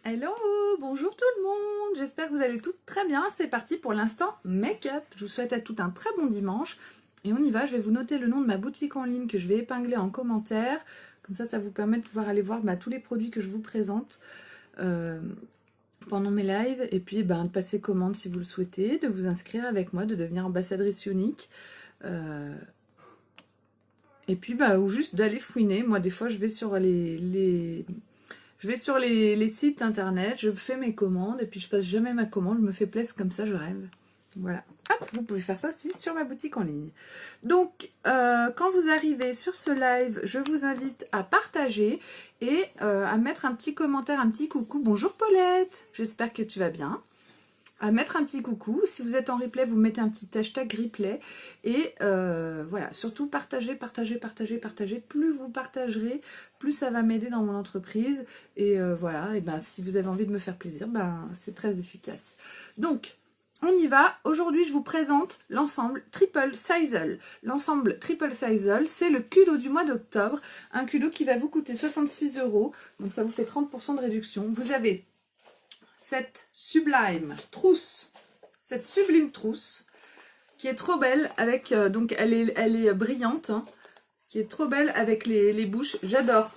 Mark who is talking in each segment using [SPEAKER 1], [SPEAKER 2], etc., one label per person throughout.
[SPEAKER 1] Hello, bonjour tout le monde, j'espère que vous allez toutes très bien. C'est parti pour l'instant make-up. Je vous souhaite à toutes un très bon dimanche et on y va. Je vais vous noter le nom de ma boutique en ligne que je vais épingler en commentaire. Comme ça vous permet de pouvoir aller voir tous les produits que je vous présente pendant mes lives et puis de passer commande si vous le souhaitez, de vous inscrire avec moi, de devenir ambassadrice unique. Et puis ou juste d'aller fouiner. Moi des fois je vais sur les sites internet, je fais mes commandes et puis je passe jamais ma commande, je me fais plaisir comme ça, je rêve. Voilà. Hop, vous pouvez faire ça aussi sur ma boutique en ligne. Donc, quand vous arrivez sur ce live, je vous invite à partager et à mettre un petit commentaire, un petit coucou. Bonjour Paulette, j'espère que tu vas bien. À mettre un petit coucou. Si vous êtes en replay, vous mettez un petit hashtag replay. Et voilà, surtout partagez, partagez, partagez, partagez. Plus vous partagerez, plus ça va m'aider dans mon entreprise. Et voilà, et si vous avez envie de me faire plaisir, c'est très efficace. Donc, on y va. Aujourd'hui, je vous présente l'ensemble Triple Sizzle. L'ensemble Triple Sizzle, c'est le culot du mois d'octobre. Un culot qui va vous coûter 66 €. Donc, ça vous fait 30% de réduction. Vous avez cette sublime trousse, cette sublime trousse qui est trop belle avec donc elle est brillante, hein, qui est trop belle avec les bouches. J'adore,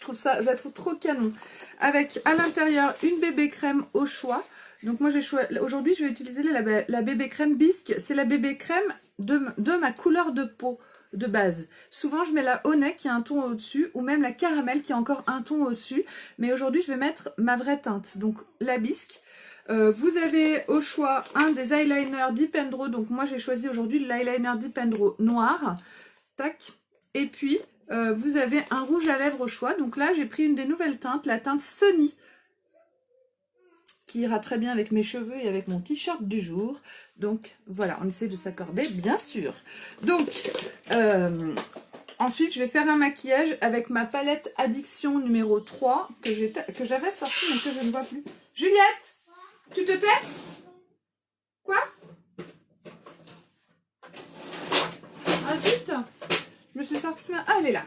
[SPEAKER 1] je la trouve trop canon. Avec à l'intérieur une bébé crème au choix. Donc moi j'ai choisi aujourd'hui, je vais utiliser la bébé crème bisque. C'est la bébé crème de ma couleur de peau de base. Souvent je mets la Honey qui a un ton au-dessus, ou même la caramel qui a encore un ton au-dessus, mais aujourd'hui je vais mettre ma vraie teinte, donc la bisque. Vous avez au choix un des eyeliners Dip & Draw, donc moi j'ai choisi aujourd'hui l'eyeliner Dip & Draw noir, tac, et puis vous avez un rouge à lèvres au choix, donc là j'ai pris une des nouvelles teintes, la teinte Sunny, qui ira très bien avec mes cheveux et avec mon t-shirt du jour. Donc voilà, on essaie de s'accorder, bien sûr. Donc, ensuite, je vais faire un maquillage avec ma palette Addiction numéro 3, que j'avais sortie mais que je ne vois plus. Juliette, tu te tais? Quoi? Ah zut! Je me suis sortie... Ah, elle est là.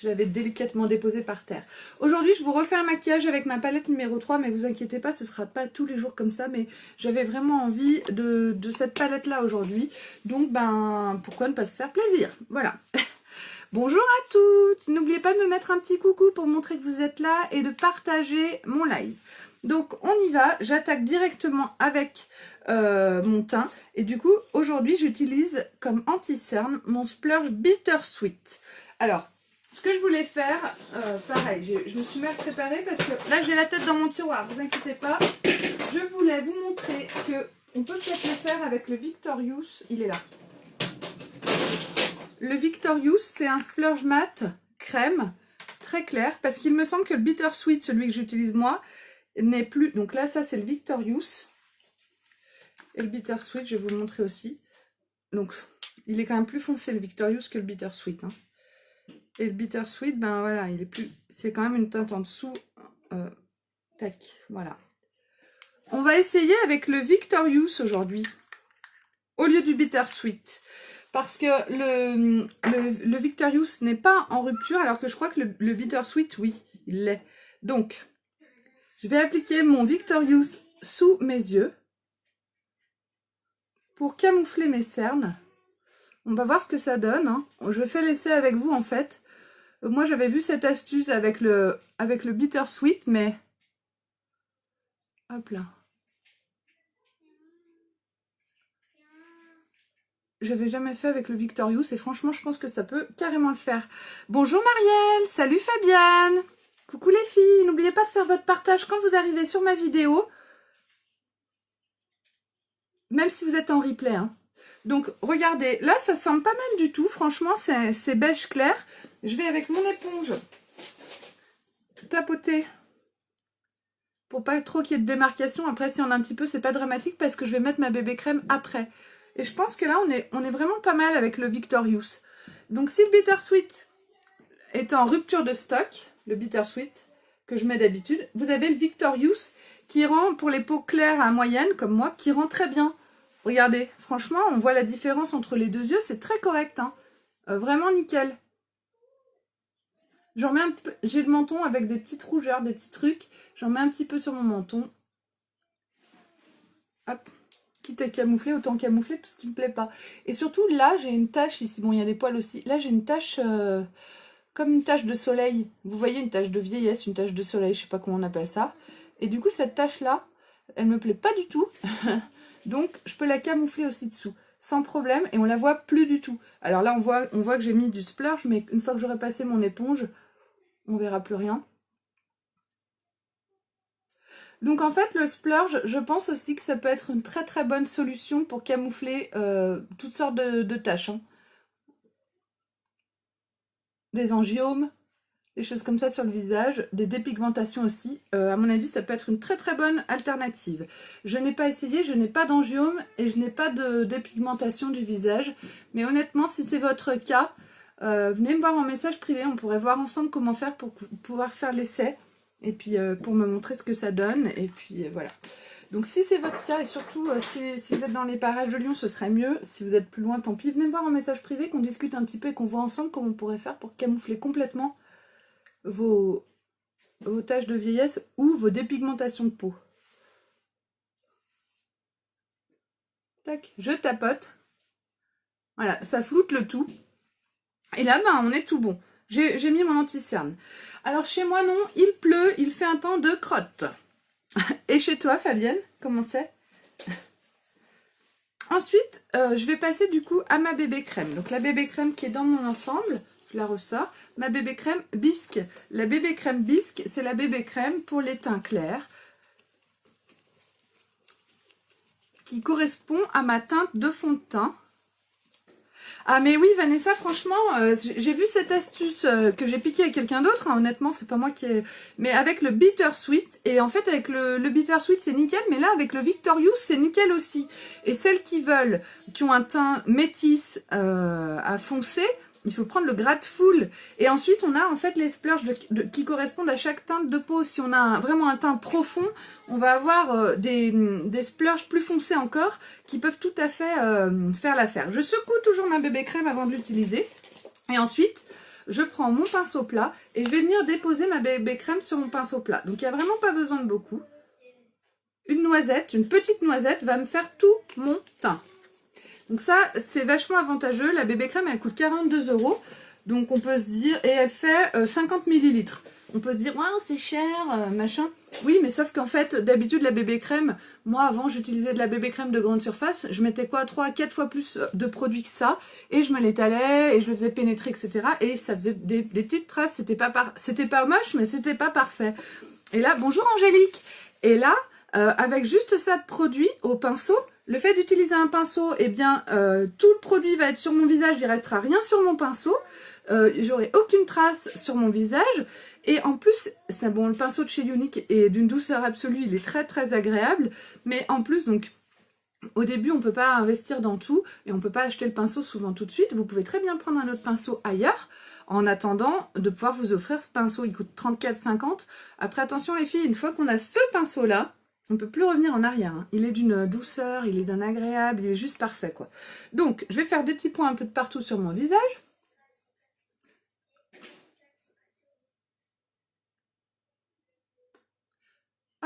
[SPEAKER 1] Je l'avais délicatement déposé par terre. Aujourd'hui, je vous refais un maquillage avec ma palette numéro 3, mais vous inquiétez pas, ce sera pas tous les jours comme ça, mais j'avais vraiment envie de cette palette-là aujourd'hui. Donc, pourquoi ne pas se faire plaisir? Voilà. Bonjour à toutes! N'oubliez pas de me mettre un petit coucou pour montrer que vous êtes là et de partager mon live. Donc, on y va. J'attaque directement avec mon teint. Et du coup, aujourd'hui, j'utilise comme anti-cerne mon Splurge Bittersweet. Alors, ce que je voulais faire, pareil, je me suis mal préparée parce que là j'ai la tête dans mon tiroir, vous inquiétez pas. Je voulais vous montrer que on peut peut-être le faire avec le Victorious, il est là. Le Victorious, c'est un splurge mat crème très clair parce qu'il me semble que le Bittersweet, celui que j'utilise moi, n'est plus. Donc là, ça c'est le Victorious. Et le Bittersweet, je vais vous le montrer aussi. Donc, il est quand même plus foncé le Victorious que le Bittersweet, hein. Et le Bittersweet, voilà, il est plus... C'est quand même une teinte en dessous. Tac, voilà. On va essayer avec le Victorious aujourd'hui, au lieu du Bittersweet. Parce que le Victorious n'est pas en rupture, alors que je crois que le Bittersweet, oui, il l'est. Donc, je vais appliquer mon Victorious sous mes yeux pour camoufler mes cernes. On va voir ce que ça donne, hein. Je fais l'essai avec vous, en fait. Moi, j'avais vu cette astuce avec le Bittersweet, mais... Hop là. J'avais jamais fait avec le Victorious et franchement, je pense que ça peut carrément le faire. Bonjour Marielle, salut Fabienne. Coucou les filles, n'oubliez pas de faire votre partage quand vous arrivez sur ma vidéo. Même si vous êtes en replay, hein. Donc, regardez, là, ça sent pas mal du tout. Franchement, c'est beige clair. Je vais avec mon éponge tapoter pour pas trop qu'il y ait de démarcation. Après, si on a un petit peu, c'est pas dramatique parce que je vais mettre ma bébé crème après. Et je pense que là, on est vraiment pas mal avec le Victorious. Donc, si le Bittersweet est en rupture de stock, le Bittersweet que je mets d'habitude, vous avez le Victorious qui rend, pour les peaux claires à moyenne, comme moi, qui rend très bien. Regardez, franchement, on voit la différence entre les deux yeux, c'est très correct, hein. Vraiment nickel. J'en mets un petit peu, j'ai le menton avec des petites rougeurs, des petits trucs. J'en mets un petit peu sur mon menton. Hop. Quitte à camoufler, autant camoufler tout ce qui me plaît pas. Et surtout, là, j'ai une tache ici. Bon, il y a des poils aussi. Là, j'ai une tache, comme une tache de soleil. Vous voyez, une tache de vieillesse, une tache de soleil, je sais pas comment on appelle ça. Et du coup, cette tache-là, elle me plaît pas du tout. Donc, je peux la camoufler aussi dessous, sans problème. Et on la voit plus du tout. Alors là, on voit que j'ai mis du splurge, mais une fois que j'aurai passé mon éponge, on verra plus rien. Donc en fait, le splurge, je pense aussi que ça peut être une très très bonne solution pour camoufler toutes sortes de taches. Hein. Des angiomes, des choses comme ça sur le visage, des dépigmentations aussi. À mon avis, ça peut être une très très bonne alternative. Je n'ai pas essayé, je n'ai pas d'angiomes et je n'ai pas de dépigmentation du visage. Mais honnêtement, si c'est votre cas, venez me voir en message privé, on pourrait voir ensemble comment faire pour pouvoir faire l'essai. Et puis pour me montrer ce que ça donne. Et puis voilà. Donc si c'est votre cas, et surtout si vous êtes dans les parages de Lyon, ce serait mieux. Si vous êtes plus loin, tant pis. Venez me voir en message privé, qu'on discute un petit peu et qu'on voit ensemble comment on pourrait faire pour camoufler complètement vos taches de vieillesse ou vos dépigmentations de peau. Tac, je tapote. Voilà, ça floute le tout. Et là, ben, on est tout bon. J'ai mis mon anti-cerne. Alors chez moi, non, il pleut, il fait un temps de crotte. Et chez toi, Fabienne, comment c'est? Ensuite, je vais passer du coup à ma bébé crème. Donc la bébé crème qui est dans mon ensemble, je la ressors. Ma bébé crème bisque. La bébé crème bisque, c'est la bébé crème pour les teints clairs. Qui correspond à ma teinte de fond de teint. Ah mais oui Vanessa, franchement, j'ai vu cette astuce que j'ai piquée à quelqu'un d'autre, hein, honnêtement c'est pas moi qui ai... Mais avec le Bittersweet, et en fait avec le Bittersweet c'est nickel, mais là avec le Victorious c'est nickel aussi. Et celles qui veulent, qui ont un teint métis à foncé, il faut prendre le Grateful. Et ensuite on a en fait les splurges qui correspondent à chaque teinte de peau. Si on a vraiment un teint profond, on va avoir des splurges plus foncés encore, qui peuvent tout à fait faire l'affaire. Je secoue toujours ma bébé crème avant de l'utiliser. Et ensuite, je prends mon pinceau plat et je vais venir déposer ma bébé crème sur mon pinceau plat. Donc il n'y a vraiment pas besoin de beaucoup. Une noisette, une petite noisette va me faire tout mon teint. Donc ça, c'est vachement avantageux. La bébé crème, elle coûte 42 €. Donc on peut se dire, et elle fait 50 ml. On peut se dire, waouh, c'est cher, machin. Oui, mais sauf qu'en fait, d'habitude, la bébé crème, moi avant, j'utilisais de la bébé crème de grande surface. Je mettais quoi, 3 à 4 fois plus de produits que ça. Et je me l'étalais, et je le faisais pénétrer, etc. Et ça faisait des petites traces. C'était pas moche, mais c'était pas parfait. Et là, bonjour Angélique. Et là, avec juste ça de produit au pinceau, le fait d'utiliser un pinceau, eh bien, tout le produit va être sur mon visage, il restera rien sur mon pinceau. J'aurai aucune trace sur mon visage. Et en plus, ça, bon, le pinceau de chez Younique est d'une douceur absolue, il est très très agréable. Mais en plus, donc, au début, on ne peut pas investir dans tout et on ne peut pas acheter le pinceau souvent tout de suite. Vous pouvez très bien prendre un autre pinceau ailleurs en attendant de pouvoir vous offrir ce pinceau. Il coûte 34,50 €. Après, attention les filles, une fois qu'on a ce pinceau-là, on ne peut plus revenir en arrière. Hein. Il est d'une douceur, il est d'un agréable, il est juste parfait, quoi. Donc, je vais faire des petits points un peu de partout sur mon visage.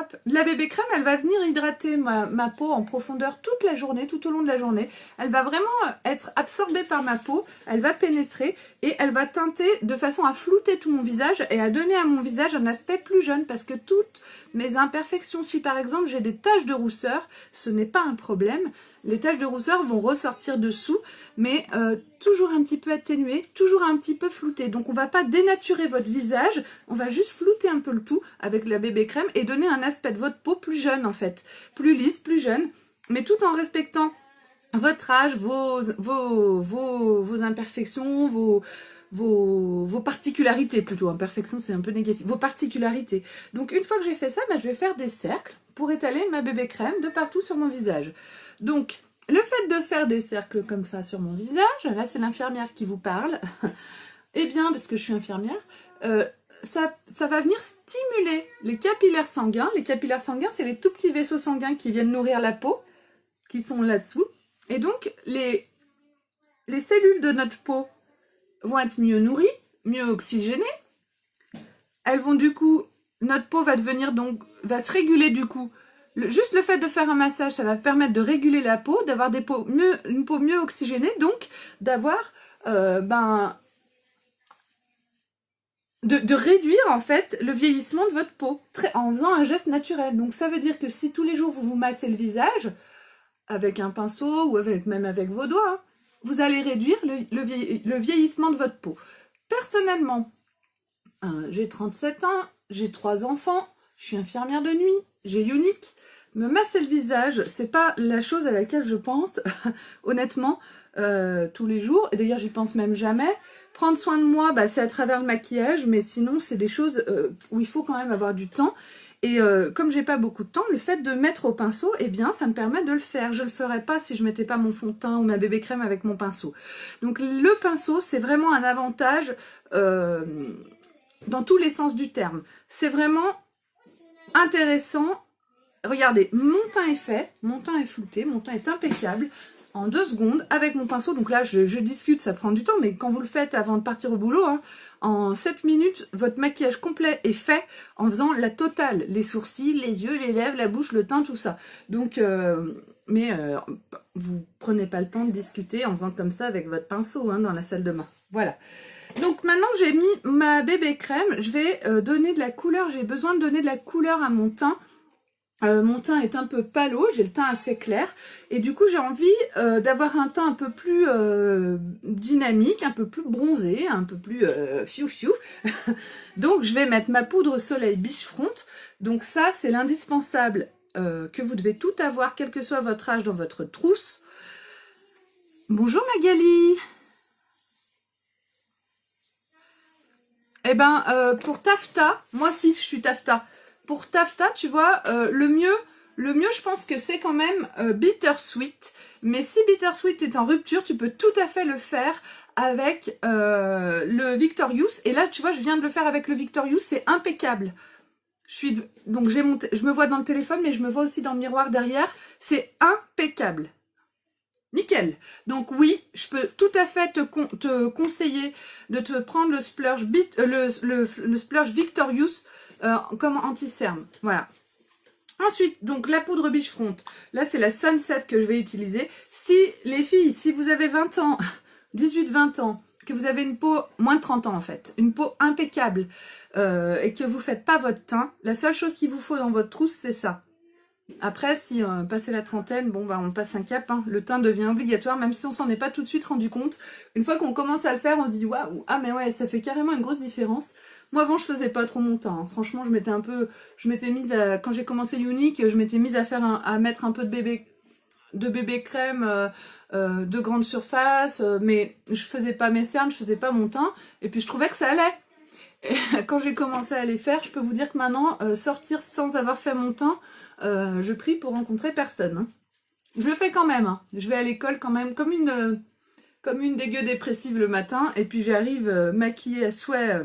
[SPEAKER 1] Hop. La bébé crème, elle va venir hydrater ma peau en profondeur toute la journée, tout au long de la journée. Elle va vraiment être absorbée par ma peau, elle va pénétrer et elle va teinter de façon à flouter tout mon visage et à donner à mon visage un aspect plus jeune parce que toutes mes imperfections, si par exemple j'ai des taches de rousseur, ce n'est pas un problème. Les taches de rousseur vont ressortir dessous, mais toujours un petit peu atténuées, toujours un petit peu floutées. Donc on ne va pas dénaturer votre visage, on va juste flouter un peu le tout avec la bébé crème et donner un aspect de votre peau plus jeune en fait. Plus lisse, plus jeune, mais tout en respectant votre âge, vos imperfections, vos particularités plutôt. Imperfection, c'est un peu négatif. Vos particularités. Donc une fois que j'ai fait ça, bah, je vais faire des cercles pour étaler ma bébé crème de partout sur mon visage. Donc, le fait de faire des cercles comme ça sur mon visage, là c'est l'infirmière qui vous parle, eh bien, parce que je suis infirmière, ça va venir stimuler les capillaires sanguins. Les capillaires sanguins, c'est les tout petits vaisseaux sanguins qui viennent nourrir la peau, qui sont là-dessous. Et donc, les cellules de notre peau vont être mieux nourries, mieux oxygénées. elles vont du coup, notre peau va devenir donc, va se réguler du coup. Juste le fait de faire un massage, ça va permettre de réguler la peau, d'avoir une peau mieux oxygénée, donc d'avoir, de réduire en fait le vieillissement de votre peau en faisant un geste naturel. Donc ça veut dire que si tous les jours vous vous massez le visage avec un pinceau ou même avec vos doigts, hein, vous allez réduire le vieillissement de votre peau. Personnellement, j'ai 37 ans, j'ai 3 enfants, je suis infirmière de nuit, j'ai Unique. Me masser le visage, c'est pas la chose à laquelle je pense, honnêtement, tous les jours. Et d'ailleurs, j'y pense même jamais. Prendre soin de moi, c'est à travers le maquillage, mais sinon, c'est des choses où il faut quand même avoir du temps. Et comme j'ai pas beaucoup de temps, le fait de mettre au pinceau, eh bien, ça me permet de le faire. Je le ferais pas si je mettais pas mon fond de teint ou ma bébé crème avec mon pinceau. Donc, le pinceau, c'est vraiment un avantage dans tous les sens du terme. C'est vraiment intéressant. Regardez, mon teint est fait, mon teint est flouté, mon teint est impeccable en 2 secondes avec mon pinceau. Donc là, je discute, ça prend du temps, mais quand vous le faites avant de partir au boulot, hein, en 7 minutes, votre maquillage complet est fait en faisant la totale. Les sourcils, les yeux, les lèvres, la bouche, le teint, tout ça. Donc, vous prenez pas le temps de discuter en faisant comme ça avec votre pinceau hein, dans la salle de bain. Voilà. Donc maintenant que j'ai mis ma bébé crème, je vais donner de la couleur. J'ai besoin de donner de la couleur à mon teint. Mon teint est un peu palo, j'ai le teint assez clair et du coup j'ai envie d'avoir un teint un peu plus dynamique, un peu plus bronzé, un peu plus fiou fiou. Donc je vais mettre ma poudre soleil Beachfront. Donc ça c'est l'indispensable que vous devez tout avoir, quel que soit votre âge, dans votre trousse. Bonjour Magali. Eh ben pour taffetas, moi aussi je suis taffetas. Pour taffetas, tu vois, le mieux, je pense que c'est quand même Bittersweet. Mais si Bittersweet est en rupture, tu peux tout à fait le faire avec le Victorious. Et là, tu vois, je viens de le faire avec le Victorious, c'est impeccable. Donc, je me vois dans le téléphone, mais je me vois aussi dans le miroir derrière. C'est impeccable. Nickel. Donc oui, je peux tout à fait te conseiller de te prendre le splurge, le splurge Victorious comme anti-cerne. Voilà. Ensuite, donc la poudre Beachfront. Là, c'est la Sunset que je vais utiliser. Si les filles, si vous avez 20 ans, 18-20 ans, que vous avez une peau, moins de 30 ans en fait, une peau impeccable et que vous ne faites pas votre teint, la seule chose qu'il vous faut dans votre trousse, c'est ça. Après, si passé la trentaine, bon on passe un cap, hein. Le teint devient obligatoire, même si on s'en est pas tout de suite rendu compte. Une fois qu'on commence à le faire, on se dit waouh, ah mais ouais, ça fait carrément une grosse différence. Moi avant, je faisais pas trop mon teint, hein. Franchement, je m'étais mise à, quand j'ai commencé Unique, je m'étais mise à mettre un peu de bébé crème de grande surface, mais je faisais pas mes cernes, je faisais pas mon teint, et puis je trouvais que ça allait. Et quand j'ai commencé à les faire, je peux vous dire que maintenant, sortir sans avoir fait mon teint, je prie pour rencontrer personne. Hein. Je le fais quand même. Hein. Je vais à l'école quand même comme une dégueu dépressive le matin. Et puis j'arrive maquillée à souhait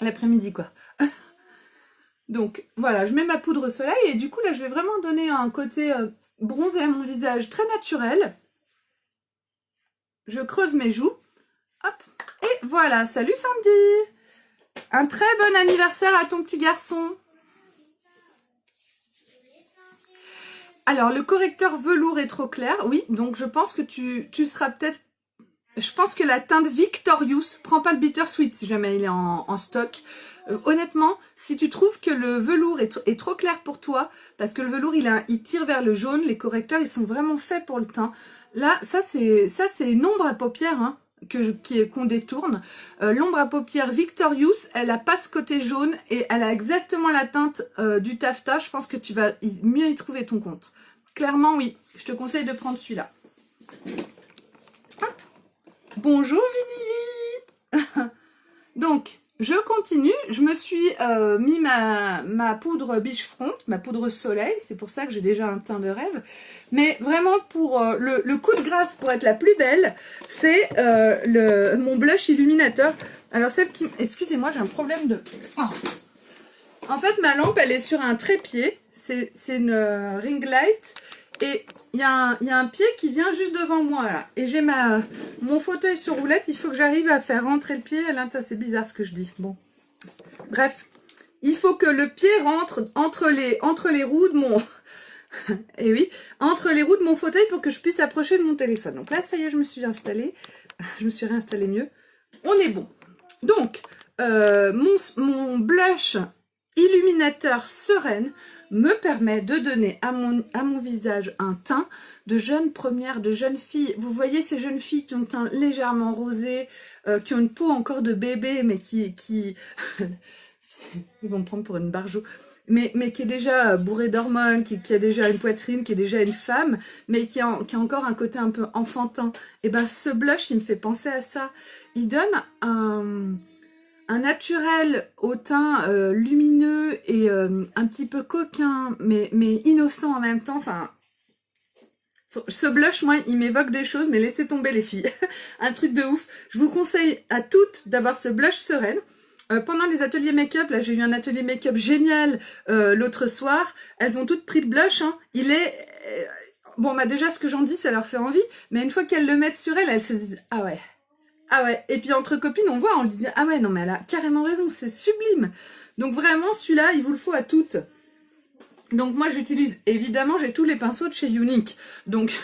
[SPEAKER 1] l'après-midi quoi. Donc voilà, je mets ma poudre soleil. Et du coup là, je vais vraiment donner un côté bronzé à mon visage très naturel. Je creuse mes joues. Hop. Et voilà, salut Sandy. Un très bon anniversaire à ton petit garçon. Alors, le correcteur velours est trop clair, oui, donc je pense que tu seras peut-être... Je pense que la teinte Victorious, prends pas le Bittersweet si jamais il est en stock. Honnêtement, si tu trouves que le velours est trop clair pour toi, parce que le velours il tire vers le jaune, les correcteurs ils sont vraiment faits pour le teint. Là, ça c'est une ombre à paupières, hein, qu'on détourne. L'ombre à paupières Victorious, elle a pas ce côté jaune et elle a exactement la teinte du taffetas. Je pense que tu vas mieux y trouver ton compte. Clairement, oui. Je te conseille de prendre celui-là. Bonjour Vinivi. Donc, je continue. Je me suis mis ma poudre Beachfront, ma poudre soleil. C'est pour ça que j'ai déjà un teint de rêve. Mais vraiment, pour le coup de grâce pour être la plus belle, c'est mon blush illuminateur. Alors, celle qui... Excusez-moi, j'ai un problème de... Oh. En fait, ma lampe, elle est sur un trépied. C'est une ring light. Et il y a un pied qui vient juste devant moi, là. Et j'ai mon fauteuil sur roulette. Il faut que j'arrive à faire rentrer le pied à l'intérieur. C'est bizarre ce que je dis. Bon. Bref. il faut que le pied rentre entre les roues de mon... Et oui, entre les roues de mon fauteuil pour que je puisse approcher de mon téléphone. Donc là, ça y est, je me suis installée. Je me suis réinstallée mieux. On est bon. Donc, mon blush illuminateur Sereine me permet de donner à mon visage un teint de jeune première, de jeune fille. Vous voyez ces jeunes filles qui ont un teint légèrement rosé, qui ont une peau encore de bébé, mais qui... Ils vont me prendre pour une barjo. Mais qui est déjà bourré d'hormones, qui a déjà une poitrine, qui est déjà une femme, mais qui a encore un côté un peu enfantin. Et ben ce blush, il me fait penser à ça. Il donne un naturel au teint lumineux et un petit peu coquin, mais innocent en même temps. Enfin, ce blush, moi, il m'évoque des choses, mais laissez tomber les filles. Un truc de ouf. Je vous conseille à toutes d'avoir ce blush Sereine. Pendant les ateliers make-up, là j'ai eu un atelier make-up génial l'autre soir, elles ont toutes pris le blush, hein. Il est... bon bah déjà ce que j'en dis ça leur fait envie, mais une fois qu'elles le mettent sur elles, elles se disent ah ouais, et puis entre copines on voit, on lui dit ah ouais non mais elle a carrément raison, c'est sublime. Donc vraiment celui-là il vous le faut à toutes. Donc moi j'utilise, évidemment j'ai tous les pinceaux de chez Younique, donc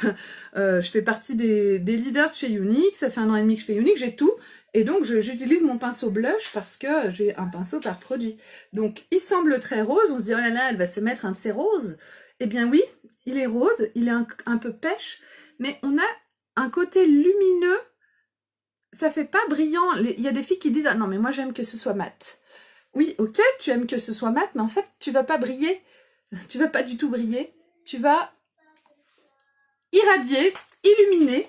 [SPEAKER 1] je fais partie des leaders de chez Younique, ça fait 1 an et demi que je fais Younique, j'ai tout. Et donc, j'utilise mon pinceau blush parce que j'ai un pinceau par produit. Donc, il semble très rose. On se dit, oh là là, elle va se mettre un de ces roses. Eh bien oui, il est rose, il est un peu pêche, mais on a un côté lumineux. Ça fait pas brillant. Il y a des filles qui disent, ah non, mais moi j'aime que ce soit mat. Oui, ok, tu aimes que ce soit mat, mais en fait, tu vas pas briller. Tu vas pas du tout briller. Tu vas irradier, illuminer.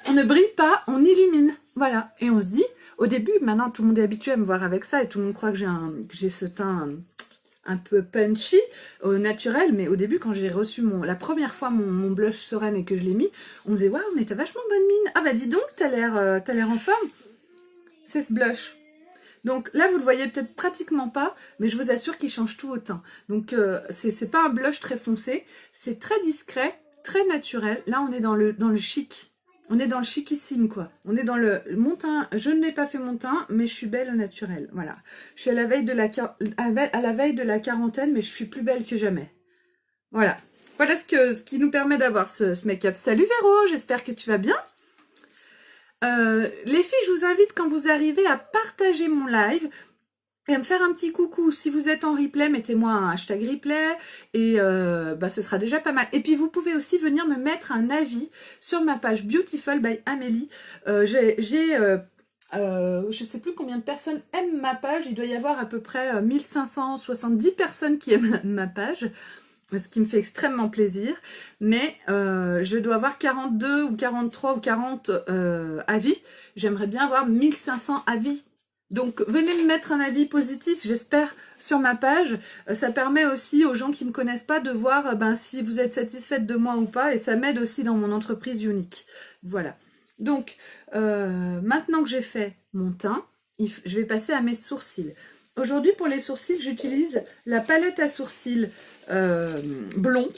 [SPEAKER 1] On ne brille pas, on illumine. Voilà, et on se dit, au début, maintenant tout le monde est habitué à me voir avec ça et tout le monde croit que j'ai ce teint un peu punchy, naturel, mais au début quand j'ai reçu la première fois mon blush Sereine et que je l'ai mis, on me disait waouh mais t'as vachement bonne mine, ah bah dis donc t'as l'air en forme, c'est ce blush. Donc là vous le voyez peut-être pratiquement pas, mais je vous assure qu'il change tout au teint. Donc c'est pas un blush très foncé, c'est très discret, très naturel. Là on est dans le chic. On est dans le chicissime, quoi. On est dans mon teint. Je ne l'ai pas fait mon teint, mais je suis belle au naturel. Voilà. Je suis à la veille de la quarantaine, mais je suis plus belle que jamais. Voilà. Voilà ce qui nous permet d'avoir ce make-up. Salut Véro, j'espère que tu vas bien. Les filles, je vous invite quand vous arrivez à partager mon live et à me faire un petit coucou. Si vous êtes en replay, mettez-moi un hashtag replay et ce sera déjà pas mal. Et puis vous pouvez aussi venir me mettre un avis sur ma page Beautiful by Amélie. Je sais plus combien de personnes aiment ma page. Il doit y avoir à peu près 1570 personnes qui aiment ma page, ce qui me fait extrêmement plaisir. Mais je dois avoir 42 ou 43 ou 40 avis. J'aimerais bien avoir 1500 avis. Donc, venez me mettre un avis positif, j'espère, sur ma page. Ça permet aussi aux gens qui ne me connaissent pas de voir si vous êtes satisfaite de moi ou pas. Et ça m'aide aussi dans mon entreprise Younique. Voilà. Donc, maintenant que j'ai fait mon teint, je vais passer à mes sourcils. Aujourd'hui, pour les sourcils, j'utilise la palette à sourcils blond.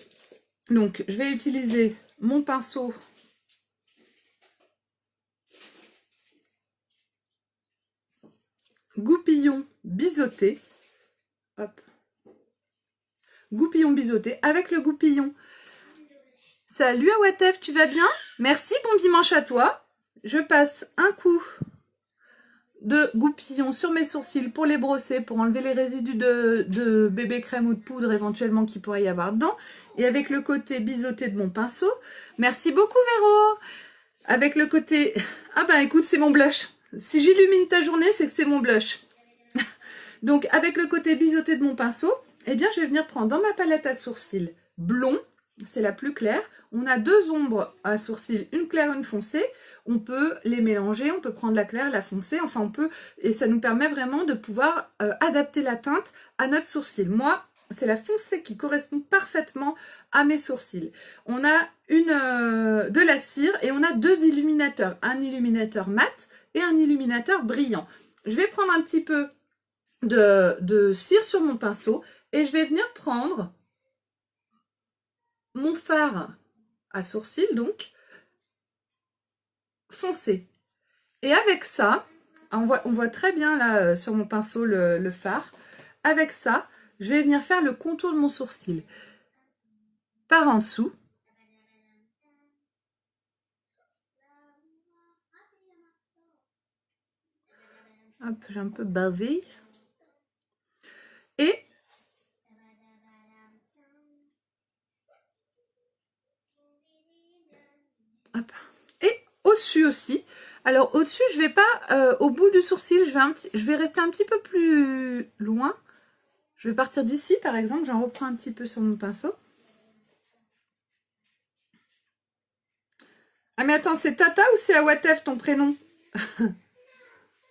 [SPEAKER 1] Donc, je vais utiliser mon pinceau Goupillon biseauté. Hop. Goupillon biseauté avec le goupillon. Salut Awatef, tu vas bien? Merci, bon dimanche à toi. Je passe un coup de goupillon sur mes sourcils pour les brosser, pour enlever les résidus de bébé crème ou de poudre éventuellement qu'il pourrait y avoir dedans. Et avec le côté biseauté de mon pinceau. Merci beaucoup Véro. Avec le côté... Ah bah écoute, c'est mon blush. Si j'illumine ta journée, c'est que c'est mon blush. Donc, avec le côté biseauté de mon pinceau, eh bien, je vais venir prendre dans ma palette à sourcils blond, c'est la plus claire. On a 2 ombres à sourcils, une claire, une foncée. On peut les mélanger, on peut prendre la claire, la foncée. Enfin, on peut... Et ça nous permet vraiment de pouvoir adapter la teinte à notre sourcil. Moi, c'est la foncée qui correspond parfaitement à mes sourcils. On a de la cire et on a 2 illuminateurs. Un illuminateur mat et un illuminateur brillant. Je vais prendre un petit peu de cire sur mon pinceau et je vais venir prendre mon fard à sourcils, donc foncé. Et avec ça, on voit très bien là sur mon pinceau le fard. avec ça, je vais venir faire le contour de mon sourcil. Par en dessous. Hop, j'ai un peu bavé. Et hop. Et au-dessus aussi. Alors au-dessus, je vais pas au bout du sourcil, je vais rester un petit peu plus loin. Je vais partir d'ici par exemple, j'en reprends un petit peu sur mon pinceau. Ah mais attends, c'est Tata ou c'est Awatef ton prénom?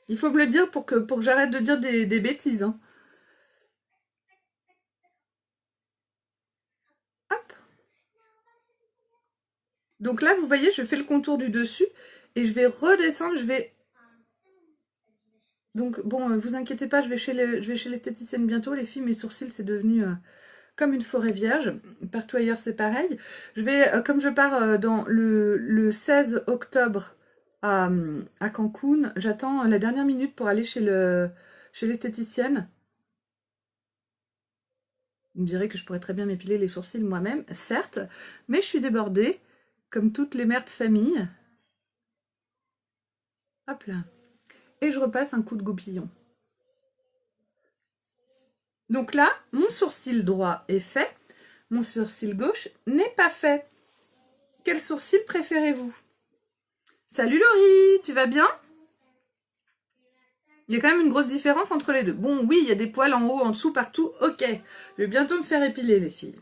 [SPEAKER 1] Il faut me le dire pour que j'arrête de dire des bêtises. Hein. Hop. Donc là, vous voyez, je fais le contour du dessus et je vais redescendre, je vais... Donc bon, vous inquiétez pas, je vais chez l'esthéticienne bientôt. Les filles, mes sourcils, c'est devenu comme une forêt vierge. Partout ailleurs, c'est pareil. Je vais, comme je pars dans le 16 octobre à Cancun, j'attends la dernière minute pour aller chez l'esthéticienne. Vous me direz que je pourrais très bien m'épiler les sourcils moi-même, certes, mais je suis débordée, comme toutes les mères de famille. Hop là. Et je repasse un coup de goupillon. Donc là, mon sourcil droit est fait, mon sourcil gauche n'est pas fait. Quel sourcil préférez-vous? Salut Laurie, tu vas bien? Il y a quand même une grosse différence entre les deux. Bon, oui, il y a des poils en haut, en dessous, partout, ok. Je vais bientôt me faire épiler, les filles.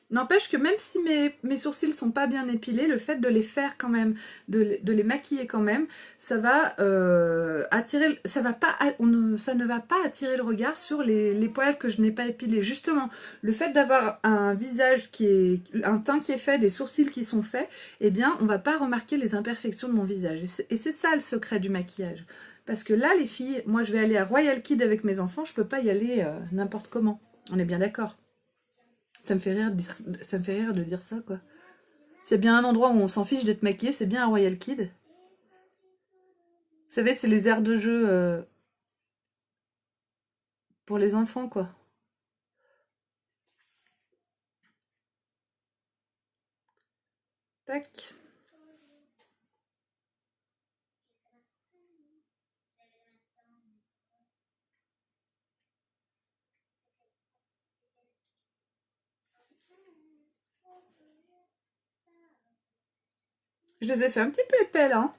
[SPEAKER 1] N'empêche que même si mes sourcils sont pas bien épilés, le fait de les faire quand même, de les maquiller quand même, ça va attirer, ça ne va pas attirer le regard sur les poils que je n'ai pas épilés. Justement, le fait d'avoir un visage un teint qui est fait, des sourcils qui sont faits, eh bien, on va pas remarquer les imperfections de mon visage. Et c'est ça le secret du maquillage. Parce que là, les filles, moi je vais aller à Royal Kid avec mes enfants, je peux pas y aller n'importe comment. On est bien d'accord. Ça me fait rire de dire ça, quoi. S'il y a bien un endroit où on s'en fiche d'être maquillé, c'est bien à Royal Kid. Vous savez, c'est les aires de jeu pour les enfants, quoi. Tac. Je les ai fait un petit peu épais, là. Hein.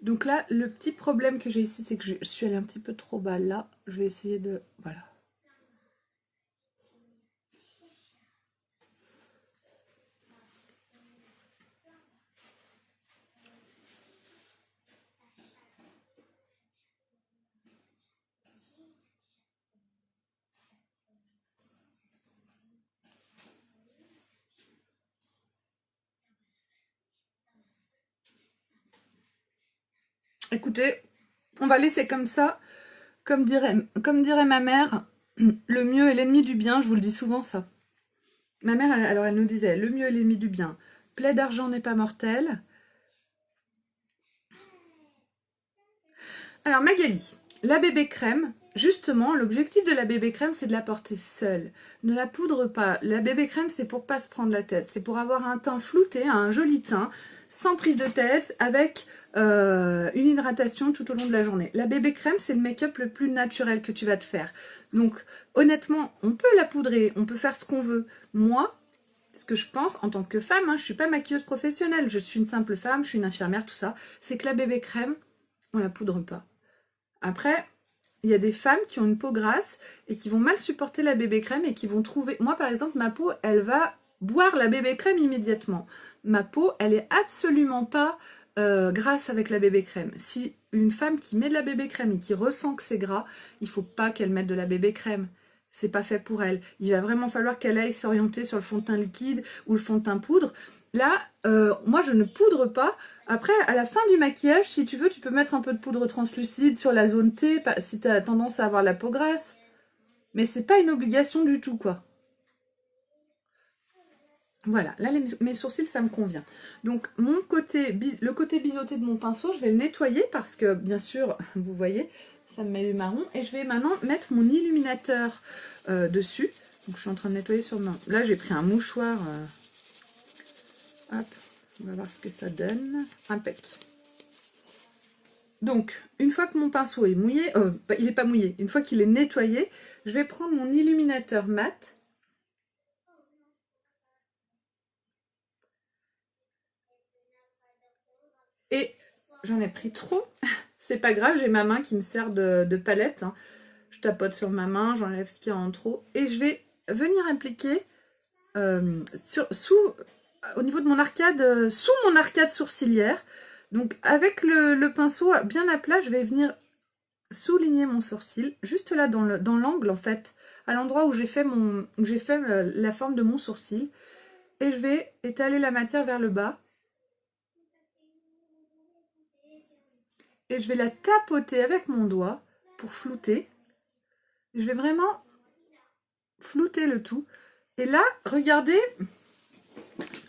[SPEAKER 1] Donc là, le petit problème que j'ai ici, c'est que je suis allée un petit peu trop bas là. Je vais essayer de... Voilà. Écoutez, on va laisser comme ça. Comme dirait ma mère, le mieux est l'ennemi du bien, je vous le dis souvent ça. Ma mère, alors elle nous disait, le mieux est l'ennemi du bien. Plaie d'argent n'est pas mortel. Alors Magali, la bébé crème, justement, l'objectif de la bébé crème, c'est de la porter seule. Ne la poudre pas. La bébé crème, c'est pour pas se prendre la tête. C'est pour avoir un teint flouté, un joli teint, sans prise de tête, avec une hydratation tout au long de la journée. La bébé crème, c'est le make-up le plus naturel que tu vas te faire. Donc, honnêtement, on peut la poudrer, on peut faire ce qu'on veut. Moi, ce que je pense en tant que femme, hein, je suis pas maquilleuse professionnelle, je suis une simple femme, je suis une infirmière, tout ça, c'est que la bébé crème, on la poudre pas. Après, il y a des femmes qui ont une peau grasse et qui vont mal supporter la bébé crème et qui vont trouver... Moi, par exemple, ma peau, elle va boire la bébé crème immédiatement. Ma peau, elle est absolument pas grasse avec la bébé crème. Si une femme qui met de la bébé crème et qui ressent que c'est gras, il faut pas qu'elle mette de la bébé crème. C'est pas fait pour elle. Il va vraiment falloir qu'elle aille s'orienter sur le fond de teint liquide ou le fond de teint poudre. là, moi je ne poudre pas. Après, à la fin du maquillage, si tu veux, tu peux mettre un peu de poudre translucide sur la zone T, si tu as tendance à avoir la peau grasse. Mais c'est pas une obligation du tout, quoi. Voilà, là mes sourcils, ça me convient. Donc le côté biseauté de mon pinceau, je vais le nettoyer parce que, bien sûr, vous voyez, ça me met du marron. Et je vais maintenant mettre mon illuminateur dessus. Donc je suis en train de nettoyer sur ma... Là, j'ai pris un mouchoir. Hop, on va voir ce que ça donne. Impec. Donc, une fois que mon pinceau est mouillé, il n'est pas mouillé, une fois qu'il est nettoyé, je vais prendre mon illuminateur mat. Et j'en ai pris trop. C'est pas grave, j'ai ma main qui me sert de palette. Hein. Je tapote sur ma main, j'enlève ce qu'il y a en trop. Et je vais venir appliquer au niveau de mon arcade, sous mon arcade sourcilière. Donc avec le pinceau bien à plat, je vais venir souligner mon sourcil, juste là dans l'angle en fait, à l'endroit où j'ai fait la forme de mon sourcil. Et je vais étaler la matière vers le bas. Et je vais la tapoter avec mon doigt pour flouter. Je vais vraiment flouter le tout. Et là, regardez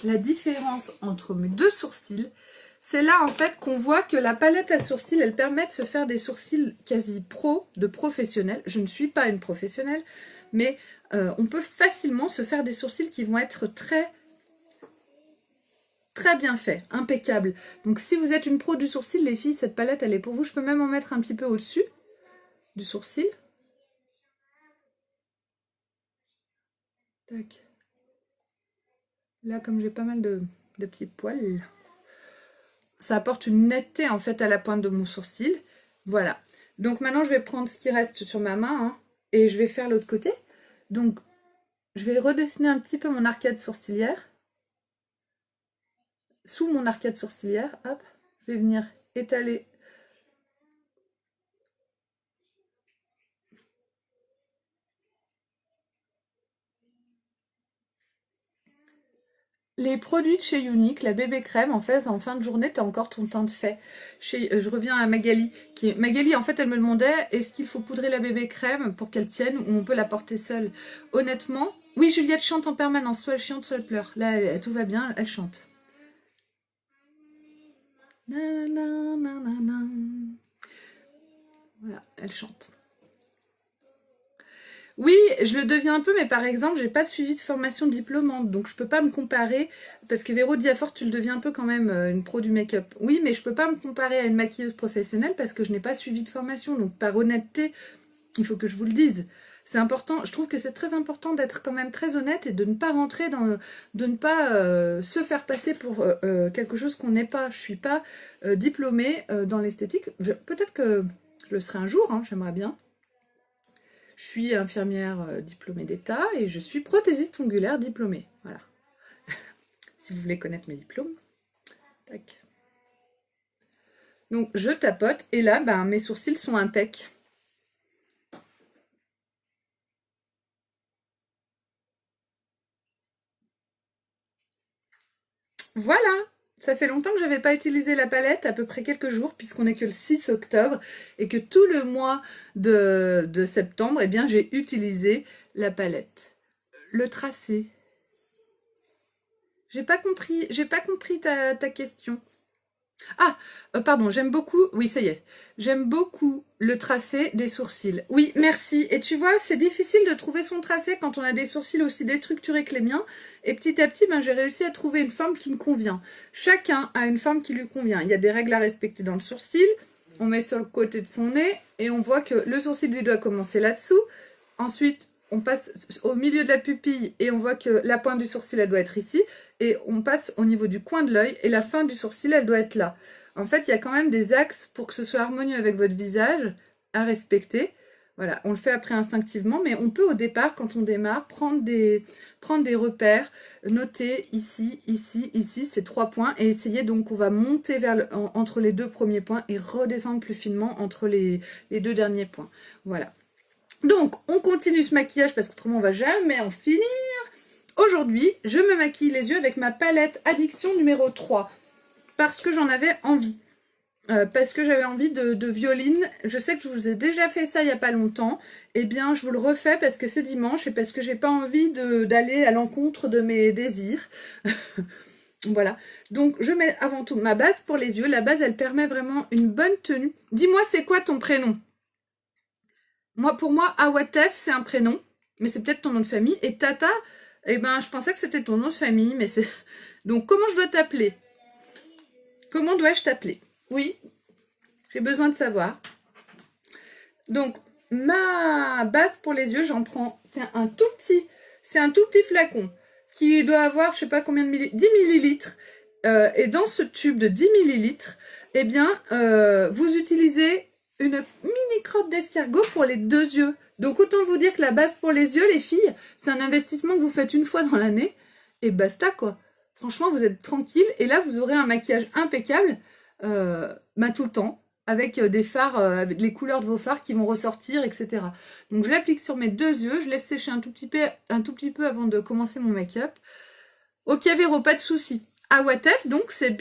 [SPEAKER 1] la différence entre mes deux sourcils. C'est là en fait qu'on voit que la palette à sourcils, elle permet de se faire des sourcils quasi de professionnels. Je ne suis pas une professionnelle, mais on peut facilement se faire des sourcils qui vont être très bien faits, impeccables. Donc si vous êtes une pro du sourcil, les filles, cette palette, elle est pour vous. Je peux même en mettre un petit peu au-dessus du sourcil. Tac. Là, comme j'ai pas mal de petits poils, ça apporte une netteté en fait à la pointe de mon sourcil. Voilà. Donc maintenant, je vais prendre ce qui reste sur ma main hein, et je vais faire l'autre côté. Donc, je vais redessiner un petit peu mon arcade sourcilière. Sous mon arcade sourcilière, hop, je vais venir étaler les produits de chez Unique, la bébé crème, en fait, en fin de journée, tu as encore ton teint de fait. Je reviens à Magali. Magali, en fait, elle me demandait, est-ce qu'il faut poudrer la bébé crème pour qu'elle tienne ou on peut la porter seule? Honnêtement, oui, Juliette chante en permanence. Soit elle chante, soit elle pleure. Là, tout va bien, elle chante. Voilà, elle chante. Oui, je le deviens un peu, mais par exemple, j'ai pas suivi de formation diplômante, donc je peux pas me comparer, parce que Véro Diafort, tu le deviens un peu quand même une pro du make-up. Oui, mais je peux pas me comparer à une maquilleuse professionnelle parce que je n'ai pas suivi de formation, donc par honnêteté, il faut que je vous le dise. C'est important, je trouve que c'est très important d'être quand même très honnête et de ne pas rentrer de ne pas se faire passer pour quelque chose qu'on n'est pas. Je suis pas diplômée dans l'esthétique, peut-être que je le serai un jour, hein, j'aimerais bien. Je suis infirmière diplômée d'État et je suis prothésiste ongulaire diplômée. Voilà. Si vous voulez connaître mes diplômes. Tac. Donc je tapote et là, ben, mes sourcils sont impecs. Voilà. Ça fait longtemps que je n'avais pas utilisé la palette, à peu près quelques jours, puisqu'on n'est que le 6 octobre, et que tout le mois de septembre, eh bien, j'ai utilisé la palette. Le tracé. J'ai pas compris ta question. Ah, pardon, j'aime beaucoup, oui ça y est, j'aime beaucoup le tracé des sourcils. Oui, merci. Et tu vois, c'est difficile de trouver son tracé quand on a des sourcils aussi déstructurés que les miens. Et petit à petit, ben, j'ai réussi à trouver une forme qui me convient. Chacun a une forme qui lui convient. Il y a des règles à respecter dans le sourcil. On met sur le côté de son nez et on voit que le sourcil lui doit commencer là-dessous. Ensuite, on passe au milieu de la pupille et on voit que la pointe du sourcil, elle doit être ici. Et on passe au niveau du coin de l'œil et la fin du sourcil, elle doit être là. En fait, il y a quand même des axes pour que ce soit harmonieux avec votre visage à respecter. Voilà, on le fait après instinctivement, mais on peut au départ, quand on démarre, prendre des repères, noter ici, ici, ici, ces 3 points, et essayer donc, on va monter entre les 2 premiers points et redescendre plus finement entre les 2 derniers points. Voilà. Donc, on continue ce maquillage parce qu'autrement, on va jamais en finir. aujourd'hui, je me maquille les yeux avec ma palette Addiction numéro 3. Parce que j'en avais envie. Parce que j'avais envie de violine. Je sais que je vous ai déjà fait ça il n'y a pas longtemps. Eh bien, je vous le refais parce que c'est dimanche et parce que j'ai pas envie d'aller à l'encontre de mes désirs. Voilà. Donc, je mets avant tout ma base pour les yeux. La base, elle permet vraiment une bonne tenue. Dis-moi, c'est quoi ton prénom? Pour moi, Awatef, c'est un prénom. Mais c'est peut-être ton nom de famille. Et Tata, eh ben, je pensais que c'était ton nom de famille. Mais c'est... Donc, comment je dois t'appeler? Comment dois-je t'appeler? Oui, j'ai besoin de savoir. Donc, ma base pour les yeux, j'en prends, c'est un tout petit flacon qui doit avoir, je sais pas combien de millilitres, 10 millilitres. Et dans ce tube de 10 millilitres, eh bien, vous utilisez une mini crotte d'escargot pour les 2 yeux. Donc, autant vous dire que la base pour les yeux, les filles, c'est un investissement que vous faites une fois dans l'année. Et basta, quoi. Franchement, vous êtes tranquille. Et là, vous aurez un maquillage impeccable. Tout le temps, avec des fards, avec les couleurs de vos fards qui vont ressortir, etc. Donc je l'applique sur mes 2 yeux, je laisse sécher un tout petit peu avant de commencer mon make-up. Ok Véro, pas de souci. Awatef, donc c'est...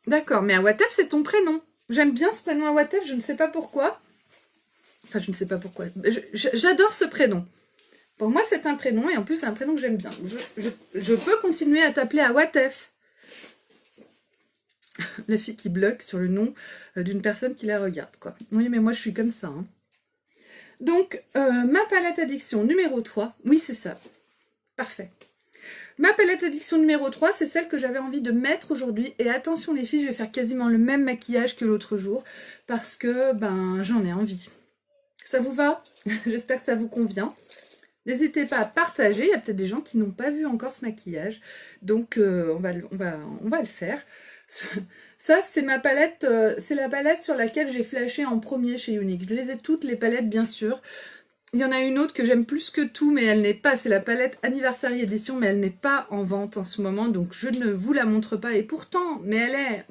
[SPEAKER 1] D'accord, mais Awatef c'est ton prénom. J'aime bien ce prénom Awatef, je ne sais pas pourquoi. Enfin, je ne sais pas pourquoi. J'adore ce prénom. Pour moi, c'est un prénom, et en plus, c'est un prénom que j'aime bien. Je peux continuer à t'appeler Awatef. La fille qui bloque sur le nom d'une personne qui la regarde, quoi. Oui, mais moi, je suis comme ça. Hein. Donc, ma palette addiction numéro 3. Oui, c'est ça. Parfait. Ma palette addiction numéro 3, c'est celle que j'avais envie de mettre aujourd'hui. Et attention, les filles, je vais faire quasiment le même maquillage que l'autre jour. Parce que, j'en ai envie. Ça vous va? J'espère que ça vous convient. N'hésitez pas à partager. Il y a peut-être des gens qui n'ont pas vu encore ce maquillage. Donc, on va le faire. Ça, c'est ma palette, c'est la palette sur laquelle j'ai flashé en premier chez Younique. Je les ai toutes, les palettes, bien sûr. Il y en a une autre que j'aime plus que tout, mais elle n'est pas, c'est la palette Anniversary Edition, mais elle n'est pas en vente en ce moment, donc je ne vous la montre pas. Et pourtant, mais elle est...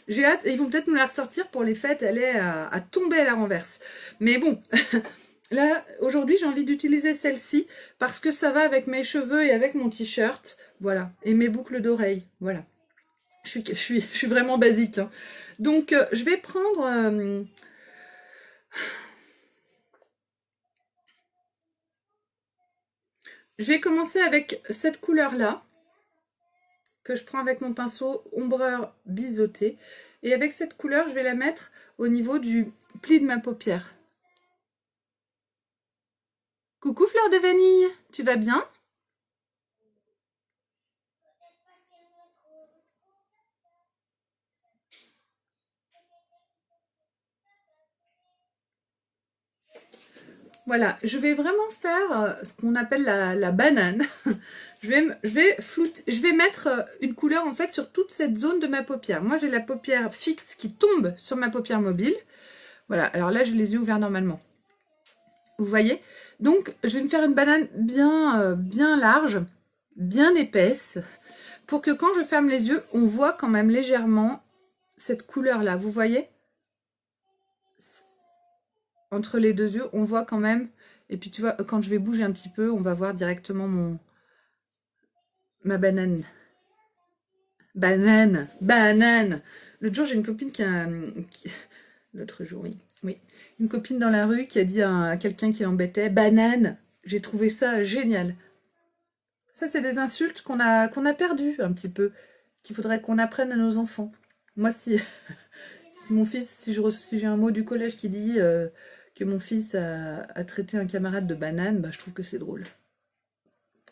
[SPEAKER 1] j'ai hâte, ils vont peut-être nous la ressortir pour les fêtes, elle est à tomber à la renverse. Mais bon... Là, aujourd'hui, j'ai envie d'utiliser celle-ci parce que ça va avec mes cheveux et avec mon t-shirt. Voilà. Et mes boucles d'oreilles. Voilà. Je suis vraiment basique. Hein. Donc, je vais prendre... Je vais commencer avec cette couleur-là, que je prends avec mon pinceau ombreur biseauté. Et avec cette couleur, je vais la mettre au niveau du pli de ma paupière. Coucou Fleur de Vanille, tu vas bien ? Voilà, je vais vraiment faire ce qu'on appelle la banane. je vais mettre une couleur en fait sur toute cette zone de ma paupière. Moi j'ai la paupière fixe qui tombe sur ma paupière mobile. Voilà, alors là j'ai les yeux ouverts normalement. Vous voyez? Donc je vais me faire une banane bien large, bien épaisse, pour que quand je ferme les yeux, on voit quand même légèrement cette couleur-là. Vous voyez? Entre les 2 yeux, on voit quand même. Et puis tu vois, quand je vais bouger un petit peu, on va voir directement ma banane. Banane. L'autre jour, j'ai une copine l'autre jour, oui. Une copine dans la rue qui a dit à quelqu'un qui l'embêtait, banane. J'ai trouvé ça génial. Ça, c'est des insultes qu'on a perdues un petit peu, qu'il faudrait qu'on apprenne à nos enfants. Moi, si mon fils, si j'ai un mot du collège qui dit que mon fils a traité un camarade de banane, je trouve que c'est drôle.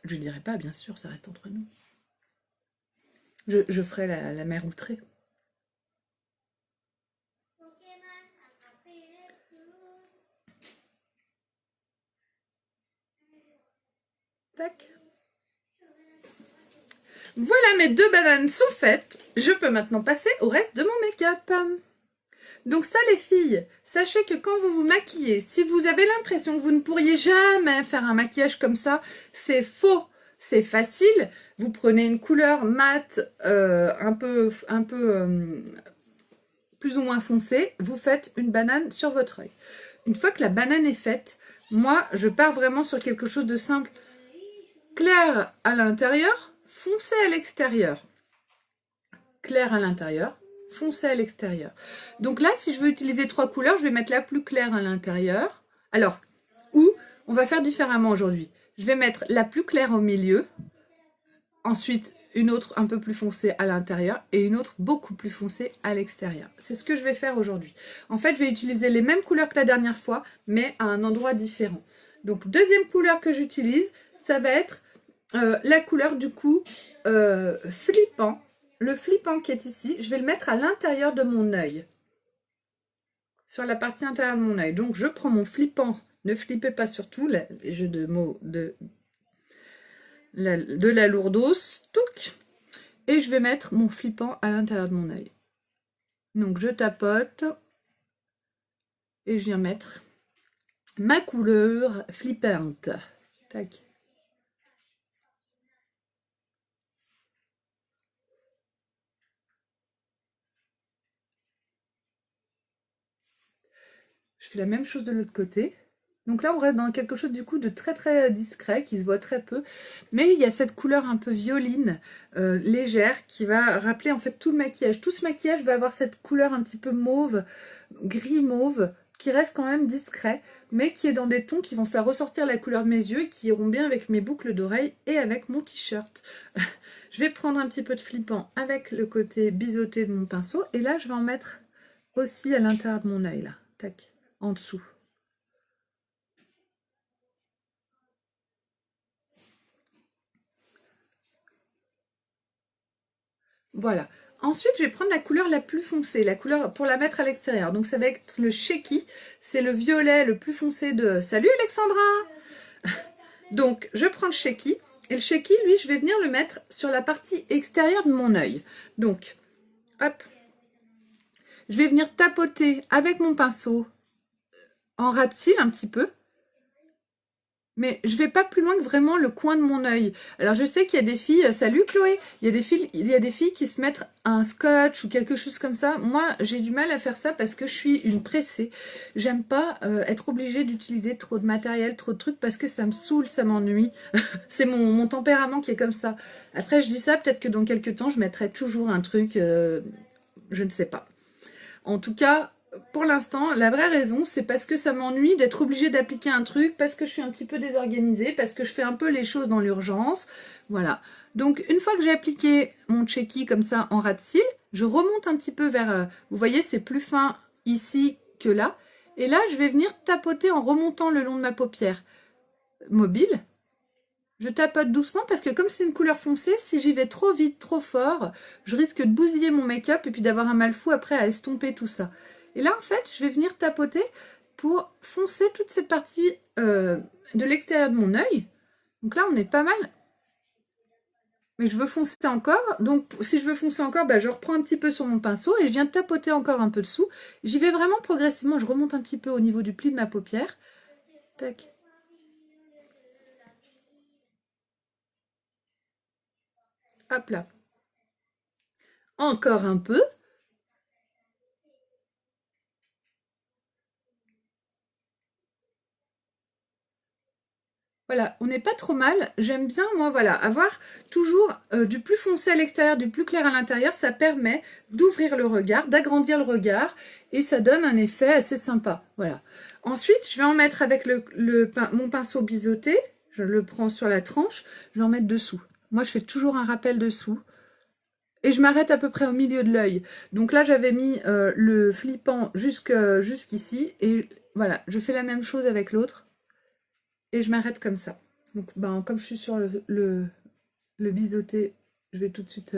[SPEAKER 1] Je ne dirai pas, bien sûr, ça reste entre nous. Je ferai la mère outrée. Tac. Voilà, mes 2 bananes sont faites. Je peux maintenant passer au reste de mon make-up. Donc ça les filles, sachez que quand vous vous maquillez, si vous avez l'impression que vous ne pourriez jamais faire un maquillage comme ça, c'est faux, c'est facile. Vous prenez une couleur mate, un peu plus ou moins foncée, vous faites une banane sur votre œil. Une fois que la banane est faite, Moi, je pars vraiment sur quelque chose de simple. Clair à l'intérieur, foncé à l'extérieur. Clair à l'intérieur, foncé à l'extérieur. Donc là, si je veux utiliser 3 couleurs, je vais mettre la plus claire à l'intérieur. Alors, ou, on va faire différemment aujourd'hui. Je vais mettre la plus claire au milieu, ensuite une autre un peu plus foncée à l'intérieur et une autre beaucoup plus foncée à l'extérieur. C'est ce que je vais faire aujourd'hui. En fait, je vais utiliser les mêmes couleurs que la dernière fois, mais à un endroit différent. Donc, deuxième couleur que j'utilise, ça va être la couleur du coup flippant. Le flippant qui est ici, je vais le mettre à l'intérieur de mon œil. Sur la partie intérieure de mon œil. Donc, je prends mon flippant. Ne flippez pas surtout, les jeux de mots de la lourdos, touc, et je vais mettre mon flippant à l'intérieur de mon œil. Donc je tapote et je viens mettre ma couleur flippante. Tac. Je fais la même chose de l'autre côté. Donc là, on reste dans quelque chose du coup de très très discret, qui se voit très peu. Mais il y a cette couleur un peu violine, légère, qui va rappeler en fait tout le maquillage. Tout ce maquillage va avoir cette couleur un petit peu mauve, gris mauve, qui reste quand même discret, mais qui est dans des tons qui vont faire ressortir la couleur de mes yeux, et qui iront bien avec mes boucles d'oreilles et avec mon t-shirt. Je vais prendre un petit peu de flippant avec le côté biseauté de mon pinceau, et là je vais en mettre aussi à l'intérieur de mon œil, là, tac, en dessous. Voilà. Ensuite, je vais prendre la couleur la plus foncée, la couleur pour la mettre à l'extérieur. Donc, ça va être le Shaky. C'est le violet le plus foncé de... Salut Alexandra! Donc, je prends le Shaky. Et le Shaky, lui, je vais venir le mettre sur la partie extérieure de mon œil. Donc, hop. Je vais venir tapoter avec mon pinceau en ras de cils un petit peu. Mais je vais pas plus loin que vraiment le coin de mon œil. Alors je sais qu'il y a des filles, salut Chloé, il y a des filles qui se mettent un scotch ou quelque chose comme ça. Moi j'ai du mal à faire ça parce que je suis une pressée. J'aime pas être obligée d'utiliser trop de matériel, trop de trucs parce que ça me saoule, ça m'ennuie. C'est mon tempérament qui est comme ça. Après je dis ça, peut-être que dans quelques temps je mettrai toujours un truc, je ne sais pas. En tout cas, pour l'instant, la vraie raison, c'est parce que ça m'ennuie d'être obligée d'appliquer un truc, parce que je suis un petit peu désorganisée, parce que je fais un peu les choses dans l'urgence. Voilà. Donc, une fois que j'ai appliqué mon Checky comme ça en ras de cils, je remonte un petit peu vers... vous voyez, c'est plus fin ici que là. Et là, je vais venir tapoter en remontant le long de ma paupière mobile. Je tapote doucement parce que comme c'est une couleur foncée, si j'y vais trop vite, trop fort, je risque de bousiller mon make-up et puis d'avoir un mal fou après à estomper tout ça. Et là, en fait, je vais venir tapoter pour foncer toute cette partie de l'extérieur de mon œil. Donc là, on est pas mal. Mais je veux foncer encore. Donc, si je veux foncer encore, bah, je reprends un petit peu sur mon pinceau et je viens tapoter encore un peu dessous. J'y vais vraiment progressivement. Je remonte un petit peu au niveau du pli de ma paupière. Tac. Hop là. Encore un peu. Voilà, on n'est pas trop mal. J'aime bien, moi, voilà, avoir toujours du plus foncé à l'extérieur, du plus clair à l'intérieur. Ça permet d'ouvrir le regard, d'agrandir le regard et ça donne un effet assez sympa. Voilà. Ensuite, je vais en mettre avec mon pinceau biseauté. Je le prends sur la tranche. Je vais en mettre dessous. Moi, je fais toujours un rappel dessous. Et je m'arrête à peu près au milieu de l'œil. Donc là, j'avais mis le flippant jusqu'ici. Et voilà, je fais la même chose avec l'autre. Et je m'arrête comme ça. Donc, ben, comme je suis sur le biseauté, je vais tout de suite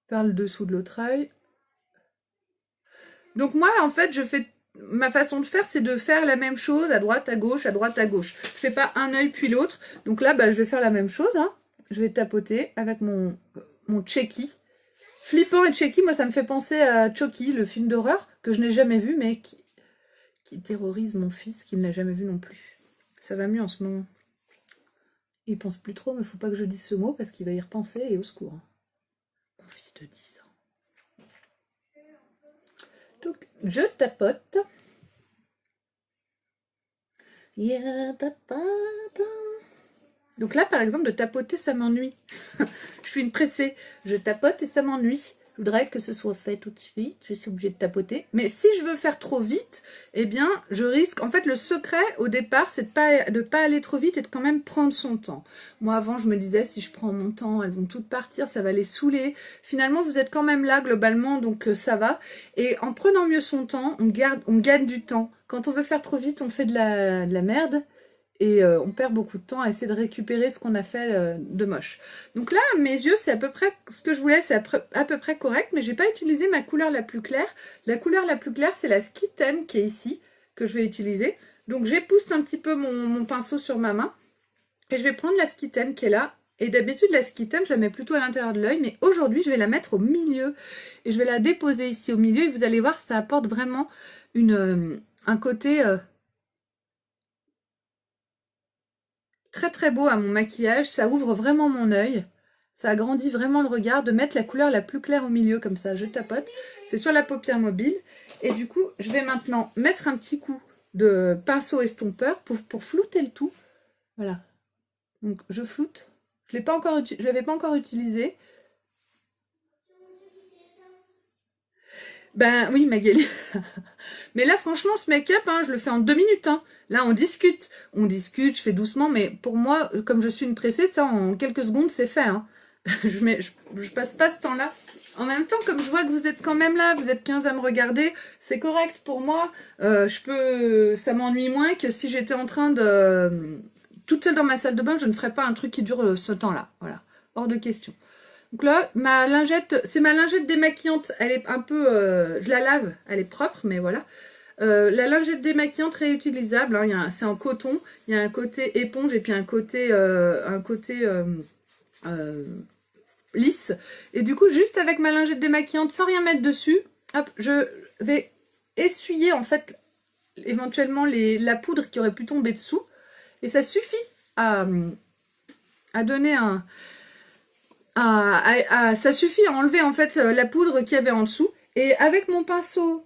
[SPEAKER 1] faire le dessous de l'autre œil. Donc moi, en fait, ma façon de faire, c'est de faire la même chose à droite, à gauche, à droite, à gauche. Je fais pas un œil puis l'autre. Donc là, ben, je vais faire la même chose. Hein. Je vais tapoter avec mon Checky. Flippant et Checky, moi, ça me fait penser à Chucky, le film d'horreur, que je n'ai jamais vu, mais qui terrorise mon fils, qui ne l'a jamais vu non plus. Ça va mieux en ce moment. Il pense plus trop, mais faut pas que je dise ce mot parce qu'il va y repenser et au secours. Mon fils de 10 ans. Donc, je tapote. Donc là, par exemple, de tapoter, ça m'ennuie. Je suis une pressée. Je tapote et ça m'ennuie. Je voudrais que ce soit fait tout de suite. Je suis obligée de tapoter. Mais si je veux faire trop vite, eh bien, je risque... En fait, le secret, au départ, c'est de pas aller trop vite et de quand même prendre son temps. Moi, avant, je me disais, si je prends mon temps, elles vont toutes partir, ça va les saouler. Finalement, vous êtes quand même là, globalement, donc ça va. Et en prenant mieux son temps, on gagne du temps. Quand on veut faire trop vite, on fait de la merde. Et on perd beaucoup de temps à essayer de récupérer ce qu'on a fait de moche. Donc là, mes yeux, c'est à peu près ce que je voulais, c'est à peu près correct, mais j'ai pas utilisé ma couleur la plus claire. La couleur la plus claire, c'est la Skitten qui est ici, que je vais utiliser. Donc j'épousse un petit peu mon pinceau sur ma main, et je vais prendre la Skitten qui est là. Et d'habitude, la Skitten, je la mets plutôt à l'intérieur de l'œil, mais aujourd'hui, je vais la mettre au milieu. Et je vais la déposer ici au milieu, et vous allez voir, ça apporte vraiment un côté... très très beau à mon maquillage, ça ouvre vraiment mon œil, ça agrandit vraiment le regard, de mettre la couleur la plus claire au milieu comme ça, je tapote, c'est sur la paupière mobile, et du coup je vais maintenant mettre un petit coup de pinceau estompeur pour flouter le tout, voilà, donc je floute, je l'avais pas encore utilisé. Ben oui Magali. Mais là franchement ce make-up, hein, je le fais en 2 minutes. Hein. Là on discute, je fais doucement, mais pour moi, comme je suis une pressée, ça en quelques secondes c'est fait. Hein. Je passe pas ce temps-là. En même temps, comme je vois que vous êtes quand même là, vous êtes 15 à me regarder, c'est correct pour moi. Ça m'ennuie moins que si j'étais en train de... toute seule dans ma salle de bain, je ne ferais pas un truc qui dure ce temps-là. Voilà, hors de question. Donc là, ma lingette, c'est ma lingette démaquillante. Elle est un peu... je la lave, elle est propre, mais voilà. La lingette démaquillante réutilisable, hein, c'est en coton. Il y a un côté éponge et puis un côté lisse. Et du coup, juste avec ma lingette démaquillante, sans rien mettre dessus, hop, je vais essuyer en fait éventuellement la poudre qui aurait pu tomber dessous. Et ça suffit à donner un... ça suffit à enlever en fait la poudre qu'il y avait en dessous. Et avec mon pinceau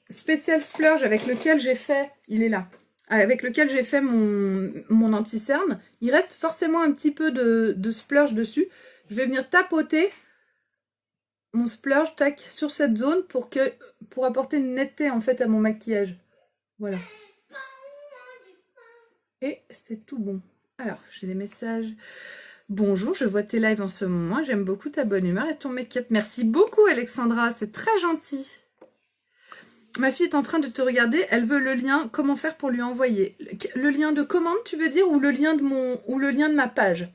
[SPEAKER 1] Special Splurge avec lequel j'ai fait, il est là, avec lequel j'ai fait mon anti-cerne, il reste forcément un petit peu de splurge dessus. Je vais venir tapoter mon splurge tac, sur cette zone pour apporter une netteté en fait à mon maquillage. Voilà. Et c'est tout bon. Alors, j'ai des messages. Bonjour, je vois tes lives en ce moment. J'aime beaucoup ta bonne humeur et ton make-up. Merci beaucoup, Alexandra. C'est très gentil. Ma fille est en train de te regarder. Elle veut le lien. Comment faire pour lui envoyer? Le lien de commande, tu veux dire, ou le lien de ma page?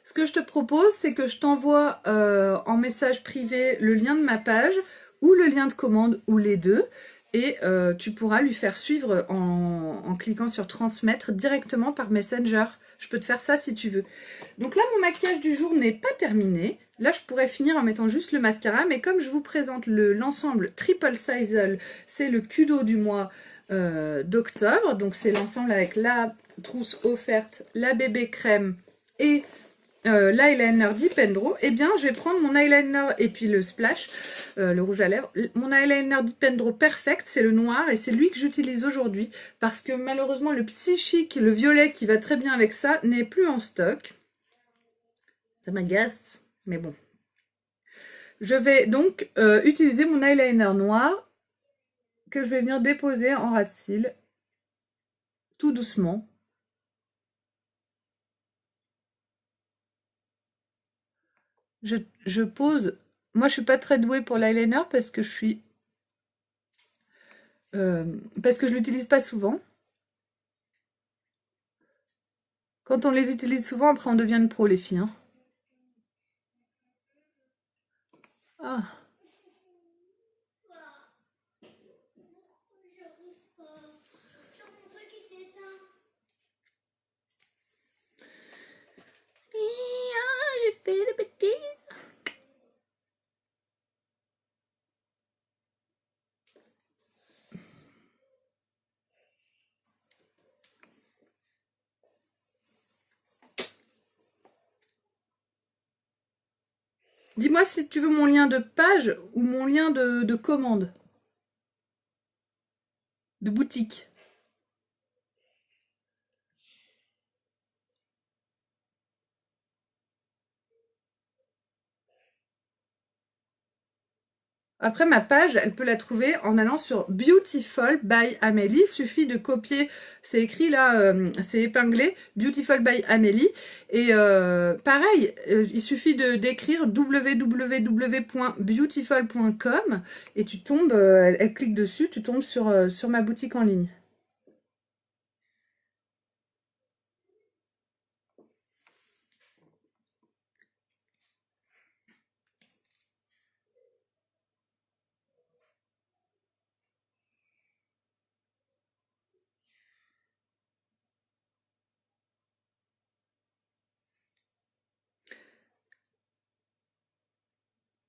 [SPEAKER 1] Ce que je te propose, c'est que je t'envoie en message privé le lien de ma page ou le lien de commande ou les deux. Et tu pourras lui faire suivre en cliquant sur transmettre directement par Messenger. Je peux te faire ça si tu veux. Donc là, mon maquillage du jour n'est pas terminé. Là, je pourrais finir en mettant juste le mascara. Mais comme je vous présente l'ensemble Triple Sizzle, c'est le Kudo du mois d'octobre. Donc c'est l'ensemble avec la trousse offerte, la bébé crème et l'eyeliner Dipendro. Eh bien, je vais prendre mon eyeliner et puis le splash, le rouge à lèvres. Mon eyeliner Dipendro Perfect, c'est le noir et c'est lui que j'utilise aujourd'hui parce que malheureusement, le Psychique, le violet qui va très bien avec ça, n'est plus en stock. Ça m'agace, mais bon. Je vais donc utiliser mon eyeliner noir que je vais venir déposer en ras de cils tout doucement. Je pose. Moi, je suis pas très douée pour l'eyeliner parce que parce que je l'utilise pas souvent. Quand on les utilise souvent, après on devient une pro, les filles. Hein. Ah. J'ai fait des bêtises. Dis-moi si tu veux mon lien de page ou mon lien de commande. De boutique. Après, ma page, elle peut la trouver en allant sur Beautiful by Amélie. Il suffit de copier, c'est écrit là, c'est épinglé, Beautiful by Amélie. Et pareil, il suffit d'écrire www.beautiful.com et tu tombes, elle clique dessus, tu tombes sur ma boutique en ligne.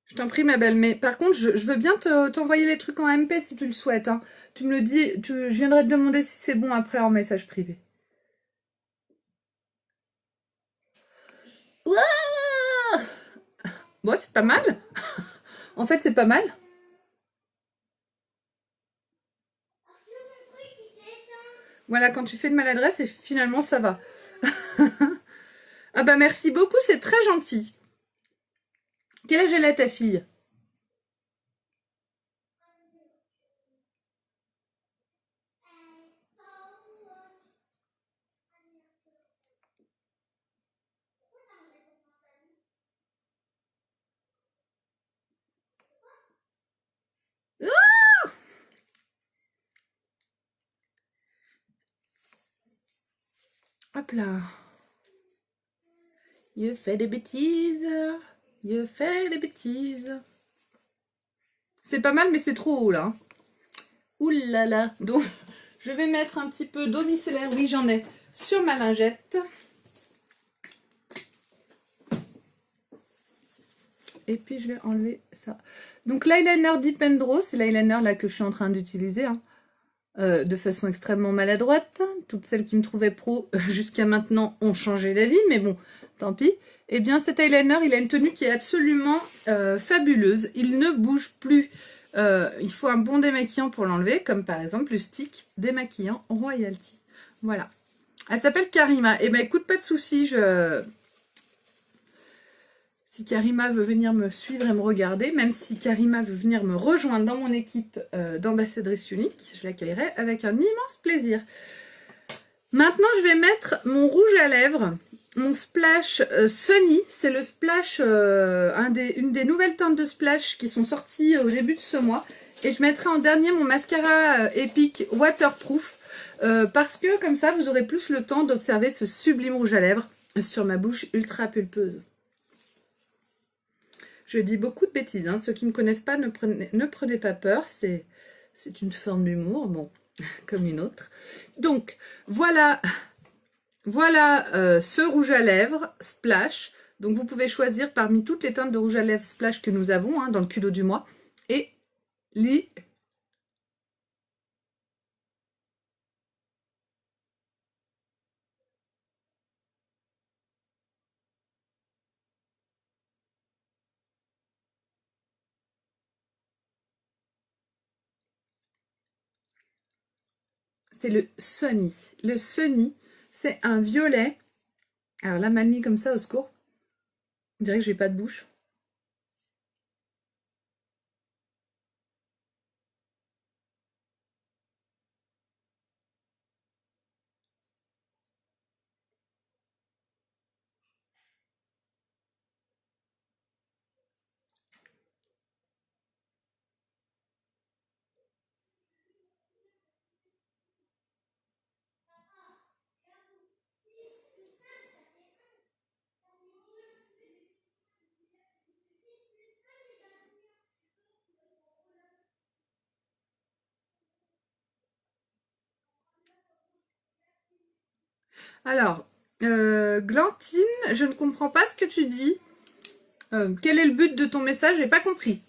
[SPEAKER 1] Je t'en prie, ma belle, mais par contre, je veux bien t'envoyer les trucs en MP si tu le souhaites, hein. Tu me le dis, je viendrai te demander si c'est bon après en message privé. Ouah, bon, c'est pas mal. En fait, c'est pas mal. Voilà, quand tu fais de maladresse et finalement ça va. Ah bah merci beaucoup, c'est très gentil. Quel âge elle a ta fille? Hop là. Je fais des bêtises. Je fais des bêtises. C'est pas mal, mais c'est trop haut là. Ouh là là. Donc, je vais mettre un petit peu d'eau micellaire. Oui, j'en ai sur ma lingette. Et puis je vais enlever ça. Donc l'eyeliner Dipendro, c'est l'eyeliner là que je suis en train d'utiliser, hein, de façon extrêmement maladroite. Toutes celles qui me trouvaient pro jusqu'à maintenant ont changé d'avis, mais bon, tant pis. Eh bien cet eyeliner, il a une tenue qui est absolument fabuleuse. Il ne bouge plus. Il faut un bon démaquillant pour l'enlever, comme par exemple le stick démaquillant Royalty. Voilà. Elle s'appelle Karima. Eh ben écoute, pas de soucis, si Karima veut venir me suivre et me regarder, même si Karima veut venir me rejoindre dans mon équipe d'ambassadrice unique, je l'accueillerai avec un immense plaisir. Maintenant, je vais mettre mon rouge à lèvres, mon splash Sunny. C'est le splash, une des nouvelles teintes de splash qui sont sorties au début de ce mois. Et je mettrai en dernier mon mascara Epic Waterproof. Parce que comme ça, vous aurez plus le temps d'observer ce sublime rouge à lèvres sur ma bouche ultra pulpeuse. Je dis beaucoup de bêtises, hein. Ceux qui ne me connaissent pas, ne prenez pas peur, c'est une forme d'humour, bon, comme une autre. Donc, voilà ce rouge à lèvres Splash. Donc, vous pouvez choisir parmi toutes les teintes de rouge à lèvres Splash que nous avons, hein, dans le culot du mois. Et c'est le Sunny. Le Sunny, c'est un violet. Alors là, mal mis comme ça, au secours. On dirait que j'ai pas de bouche. Alors, Glantine, je ne comprends pas ce que tu dis. Quel est le but de ton message? J'ai pas compris.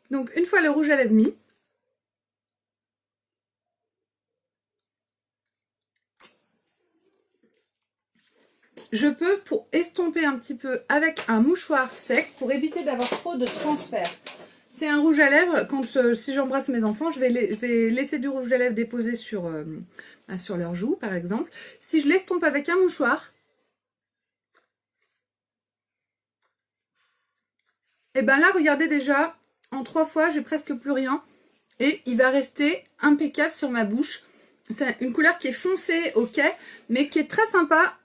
[SPEAKER 1] Donc, une fois le rouge à lèvres mis, je peux, pour estomper un petit peu avec un mouchoir sec, pour éviter d'avoir trop de transfert. C'est un rouge à lèvres, quand si j'embrasse mes enfants, je vais laisser du rouge à lèvres déposé sur leurs joues, par exemple. Si je l'estompe avec un mouchoir, et ben là, regardez déjà, en 3 fois, j'ai presque plus rien. Et il va rester impeccable sur ma bouche. C'est une couleur qui est foncée, ok, mais qui est très sympa.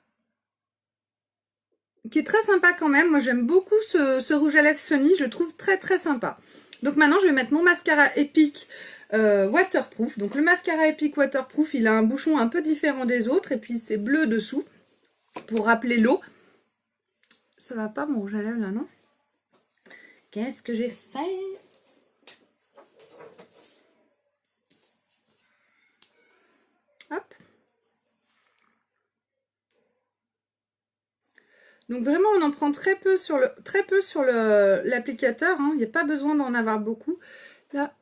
[SPEAKER 1] Qui est très sympa quand même. Moi, j'aime beaucoup ce rouge à lèvres Sony. Je le trouve très très sympa. Donc maintenant, je vais mettre mon mascara Epic waterproof. Donc le mascara Epic waterproof, il a un bouchon un peu différent des autres. Et puis, c'est bleu dessous pour rappeler l'eau. Ça va pas mon rouge à lèvres là, non? Qu'est-ce que j'ai fait? Hop. Donc vraiment, on en prend très peu sur l'applicateur. Hein. Il n'y a pas besoin d'en avoir beaucoup. Là.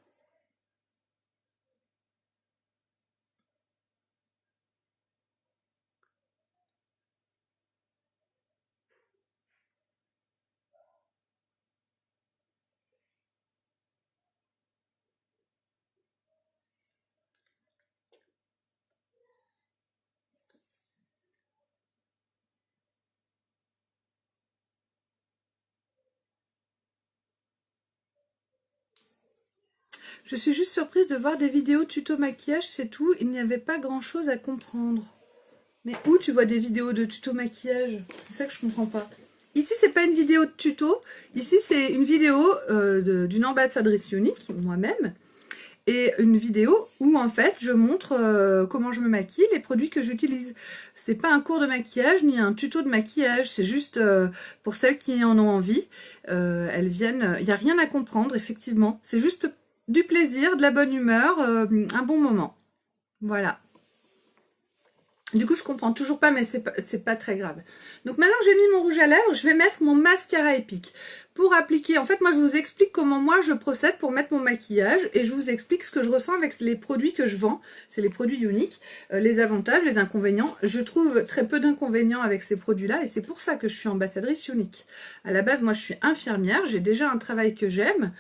[SPEAKER 1] Je suis juste surprise de voir des vidéos tuto maquillage, c'est tout. Il n'y avait pas grand chose à comprendre. Mais où tu vois des vidéos de tuto maquillage? C'est ça que je comprends pas. Ici, c'est pas une vidéo de tuto. Ici, c'est une vidéo d'une ambassadrice unique, moi-même. Et une vidéo où, en fait, je montre comment je me maquille, les produits que j'utilise. C'est pas un cours de maquillage, ni un tuto de maquillage. C'est juste pour celles qui en ont envie. Elles viennent... Il n'y a rien à comprendre, effectivement. C'est juste du plaisir, de la bonne humeur, un bon moment. Voilà. Du coup, je comprends toujours pas, mais c'est pas très grave. Donc maintenant que j'ai mis mon rouge à lèvres, je vais mettre mon mascara Epic. Pour appliquer, en fait, moi, je vous explique comment moi, je procède pour mettre mon maquillage. Et je vous explique ce que je ressens avec les produits que je vends. C'est les produits uniques, les avantages, les inconvénients. Je trouve très peu d'inconvénients avec ces produits-là. Et c'est pour ça que je suis ambassadrice unique. À la base, moi, je suis infirmière. J'ai déjà un travail que j'aime,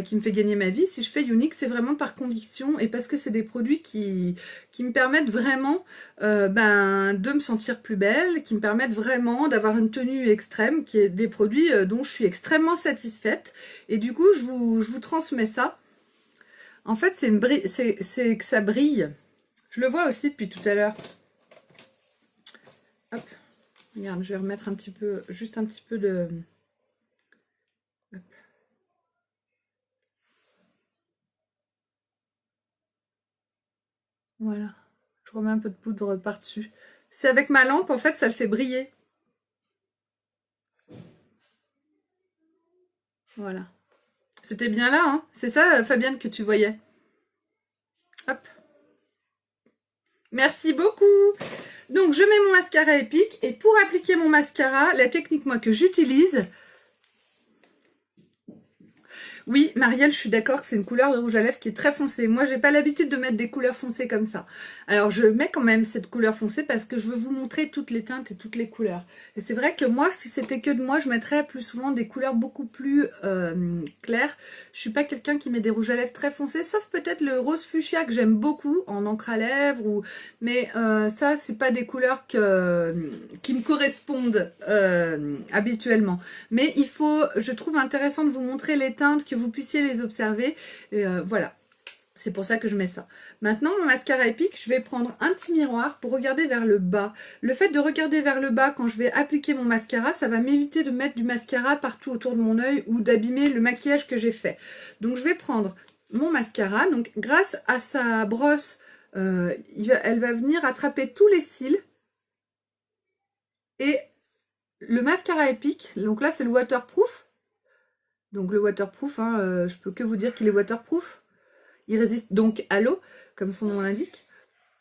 [SPEAKER 1] qui me fait gagner ma vie. Si je fais Unique, c'est vraiment par conviction et parce que c'est des produits qui me permettent vraiment de me sentir plus belle, qui me permettent vraiment d'avoir une tenue extrême, qui est des produits dont je suis extrêmement satisfaite. Et du coup, je vous transmets ça. En fait, c'est que ça brille. Je le vois aussi depuis tout à l'heure. Hop, regarde, je vais remettre un petit peu, juste un petit peu de... Hop. Voilà, je remets un peu de poudre par-dessus. C'est avec ma lampe, en fait, ça le fait briller. Voilà. C'était bien là, hein? C'est ça, Fabienne, que tu voyais. Hop. Merci beaucoup. Donc, je mets mon mascara Epic. Et pour appliquer mon mascara, la technique, moi, que j'utilise... Oui, Marielle, je suis d'accord que c'est une couleur de rouge à lèvres qui est très foncée. Moi, j'ai pas l'habitude de mettre des couleurs foncées comme ça. Alors, je mets quand même cette couleur foncée parce que je veux vous montrer toutes les teintes et toutes les couleurs. Et c'est vrai que moi, si c'était que de moi, je mettrais plus souvent des couleurs beaucoup plus claires. Je suis pas quelqu'un qui met des rouges à lèvres très foncés, sauf peut-être le rose fuchsia que j'aime beaucoup en encre à lèvres. Mais ça, c'est pas des couleurs qui me correspondent habituellement. Mais il faut, je trouve intéressant de vous montrer les teintes, que vous puissiez les observer. Et voilà, c'est pour ça que je mets ça. Maintenant, mon mascara Epic, je vais prendre un petit miroir pour regarder vers le bas. Le fait de regarder vers le bas quand je vais appliquer mon mascara, ça va m'éviter de mettre du mascara partout autour de mon œil ou d'abîmer le maquillage que j'ai fait. Donc, je vais prendre mon mascara. Donc, grâce à sa brosse, elle va venir attraper tous les cils. Et le mascara Epic, donc là, c'est le waterproof. Donc le waterproof, hein, je peux que vous dire qu'il est waterproof. Il résiste donc à l'eau, comme son nom l'indique.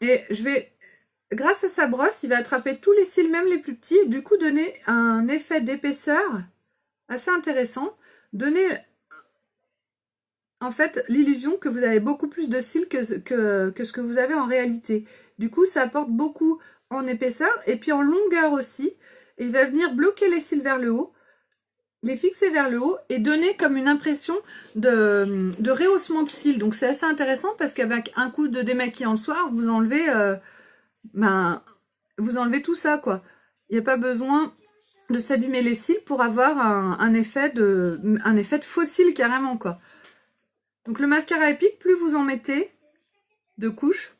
[SPEAKER 1] Et je vais, grâce à sa brosse, il va attraper tous les cils, même les plus petits, et du coup donner un effet d'épaisseur assez intéressant. Donner en fait l'illusion que vous avez beaucoup plus de cils que ce que vous avez en réalité. Du coup, ça apporte beaucoup en épaisseur et puis en longueur aussi. Et il va venir bloquer les cils vers le haut. les fixer vers le haut et donner comme une impression de rehaussement de cils. Donc c'est assez intéressant parce qu'avec un coup de démaquillant le soir, vous enlevez, vous enlevez tout ça, quoi. Il n'y a pas besoin de s'abîmer les cils pour avoir un effet de faux cils carrément, quoi. Donc le mascara épique, plus vous en mettez de couches,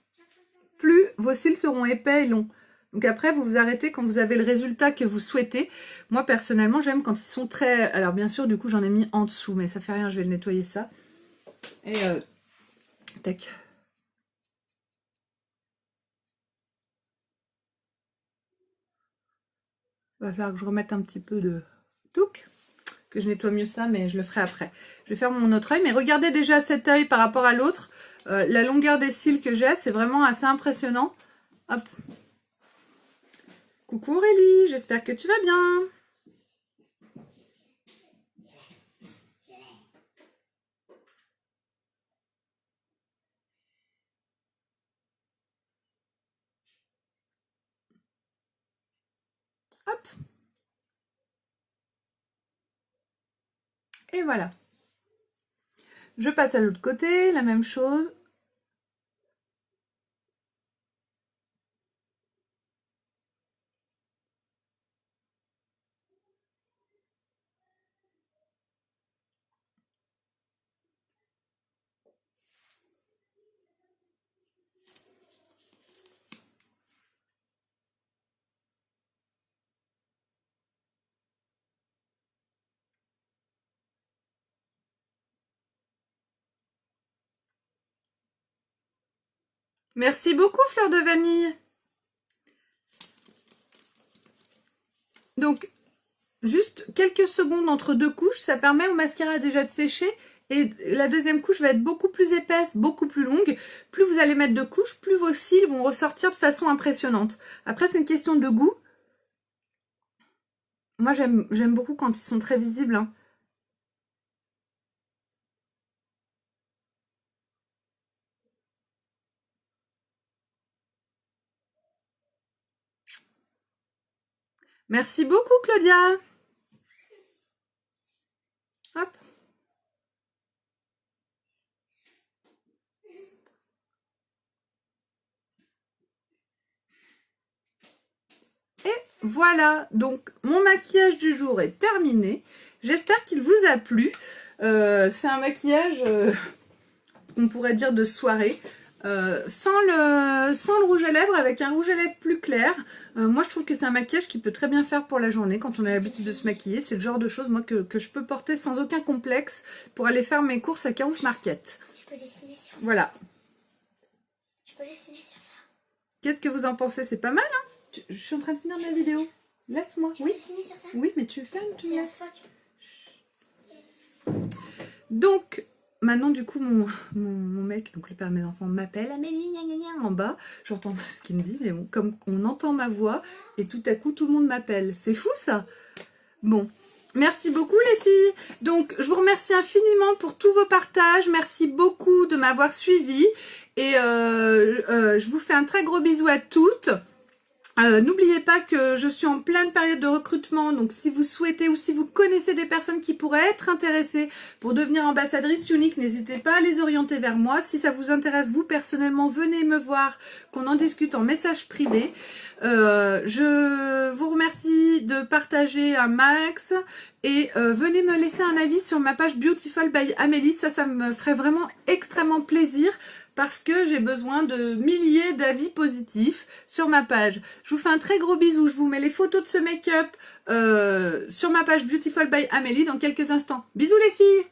[SPEAKER 1] plus vos cils seront épais et longs. Donc après, vous vous arrêtez quand vous avez le résultat que vous souhaitez. Moi, personnellement, j'aime quand ils sont très... Alors, bien sûr, du coup, j'en ai mis en dessous, mais ça fait rien, je vais le nettoyer ça. Et tac. Il va falloir que je remette un petit peu de touc, que je nettoie mieux ça, mais je le ferai après. Je vais faire mon autre œil, mais regardez déjà cet œil par rapport à l'autre. La longueur des cils que j'ai, c'est vraiment assez impressionnant. Hop. Coucou Aurélie, j'espère que tu vas bien. Hop. Et voilà. Je passe à l'autre côté, la même chose. Merci beaucoup, Fleur de Vanille. Donc, juste quelques secondes entre deux couches, ça permet au mascara déjà de sécher. Et la deuxième couche va être beaucoup plus épaisse, beaucoup plus longue. Plus vous allez mettre de couches, plus vos cils vont ressortir de façon impressionnante. Après, c'est une question de goût. Moi, j'aime beaucoup quand ils sont très visibles, hein. Merci beaucoup, Claudia. Hop. Et voilà, donc mon maquillage du jour est terminé. J'espère qu'il vous a plu. C'est un maquillage, on pourrait dire, de soirée. Sans le rouge à lèvres, avec un rouge à lèvres plus clair. Moi, je trouve que c'est un maquillage qui peut très bien faire pour la journée quand on a l'habitude de se maquiller. C'est le genre de choses, moi, que je peux porter sans aucun complexe pour aller faire mes courses à Carouf Market.
[SPEAKER 2] Je peux dessiner sur ça.
[SPEAKER 1] Voilà.
[SPEAKER 2] Je peux dessiner sur ça.
[SPEAKER 1] Qu'est-ce que vous en pensez? C'est pas mal, hein? Je suis en train de finir ma vidéo. Laisse-moi.
[SPEAKER 2] Oui. Dessiner sur ça.
[SPEAKER 1] Oui, mais tu fermes, tu me
[SPEAKER 2] C'est
[SPEAKER 1] laisses.
[SPEAKER 2] un
[SPEAKER 1] Donc, maintenant, du coup, mon mec, donc le père de mes enfants, m'appelle Amélie, gna gna gna, en bas. J'entends pas ce qu'il me dit, mais bon, comme on entend ma voix, et tout à coup, tout le monde m'appelle. C'est fou, ça. Bon, merci beaucoup, les filles. Donc, je vous remercie infiniment pour tous vos partages. Merci beaucoup de m'avoir suivi. Et je vous fais un très gros bisou à toutes. N'oubliez pas que je suis en pleine période de recrutement, donc si vous souhaitez ou si vous connaissez des personnes qui pourraient être intéressées pour devenir ambassadrice unique, n'hésitez pas à les orienter vers moi. Si ça vous intéresse, vous personnellement, venez me voir, qu'on en discute en message privé. Je vous remercie de partager un max et venez me laisser un avis sur ma page Beautiful by Amélie, ça me ferait vraiment extrêmement plaisir. Parce que j'ai besoin de milliers d'avis positifs sur ma page. Je vous fais un très gros bisou. Je vous mets les photos de ce make-up sur ma page Beautiful by Amélie dans quelques instants. Bisous les filles!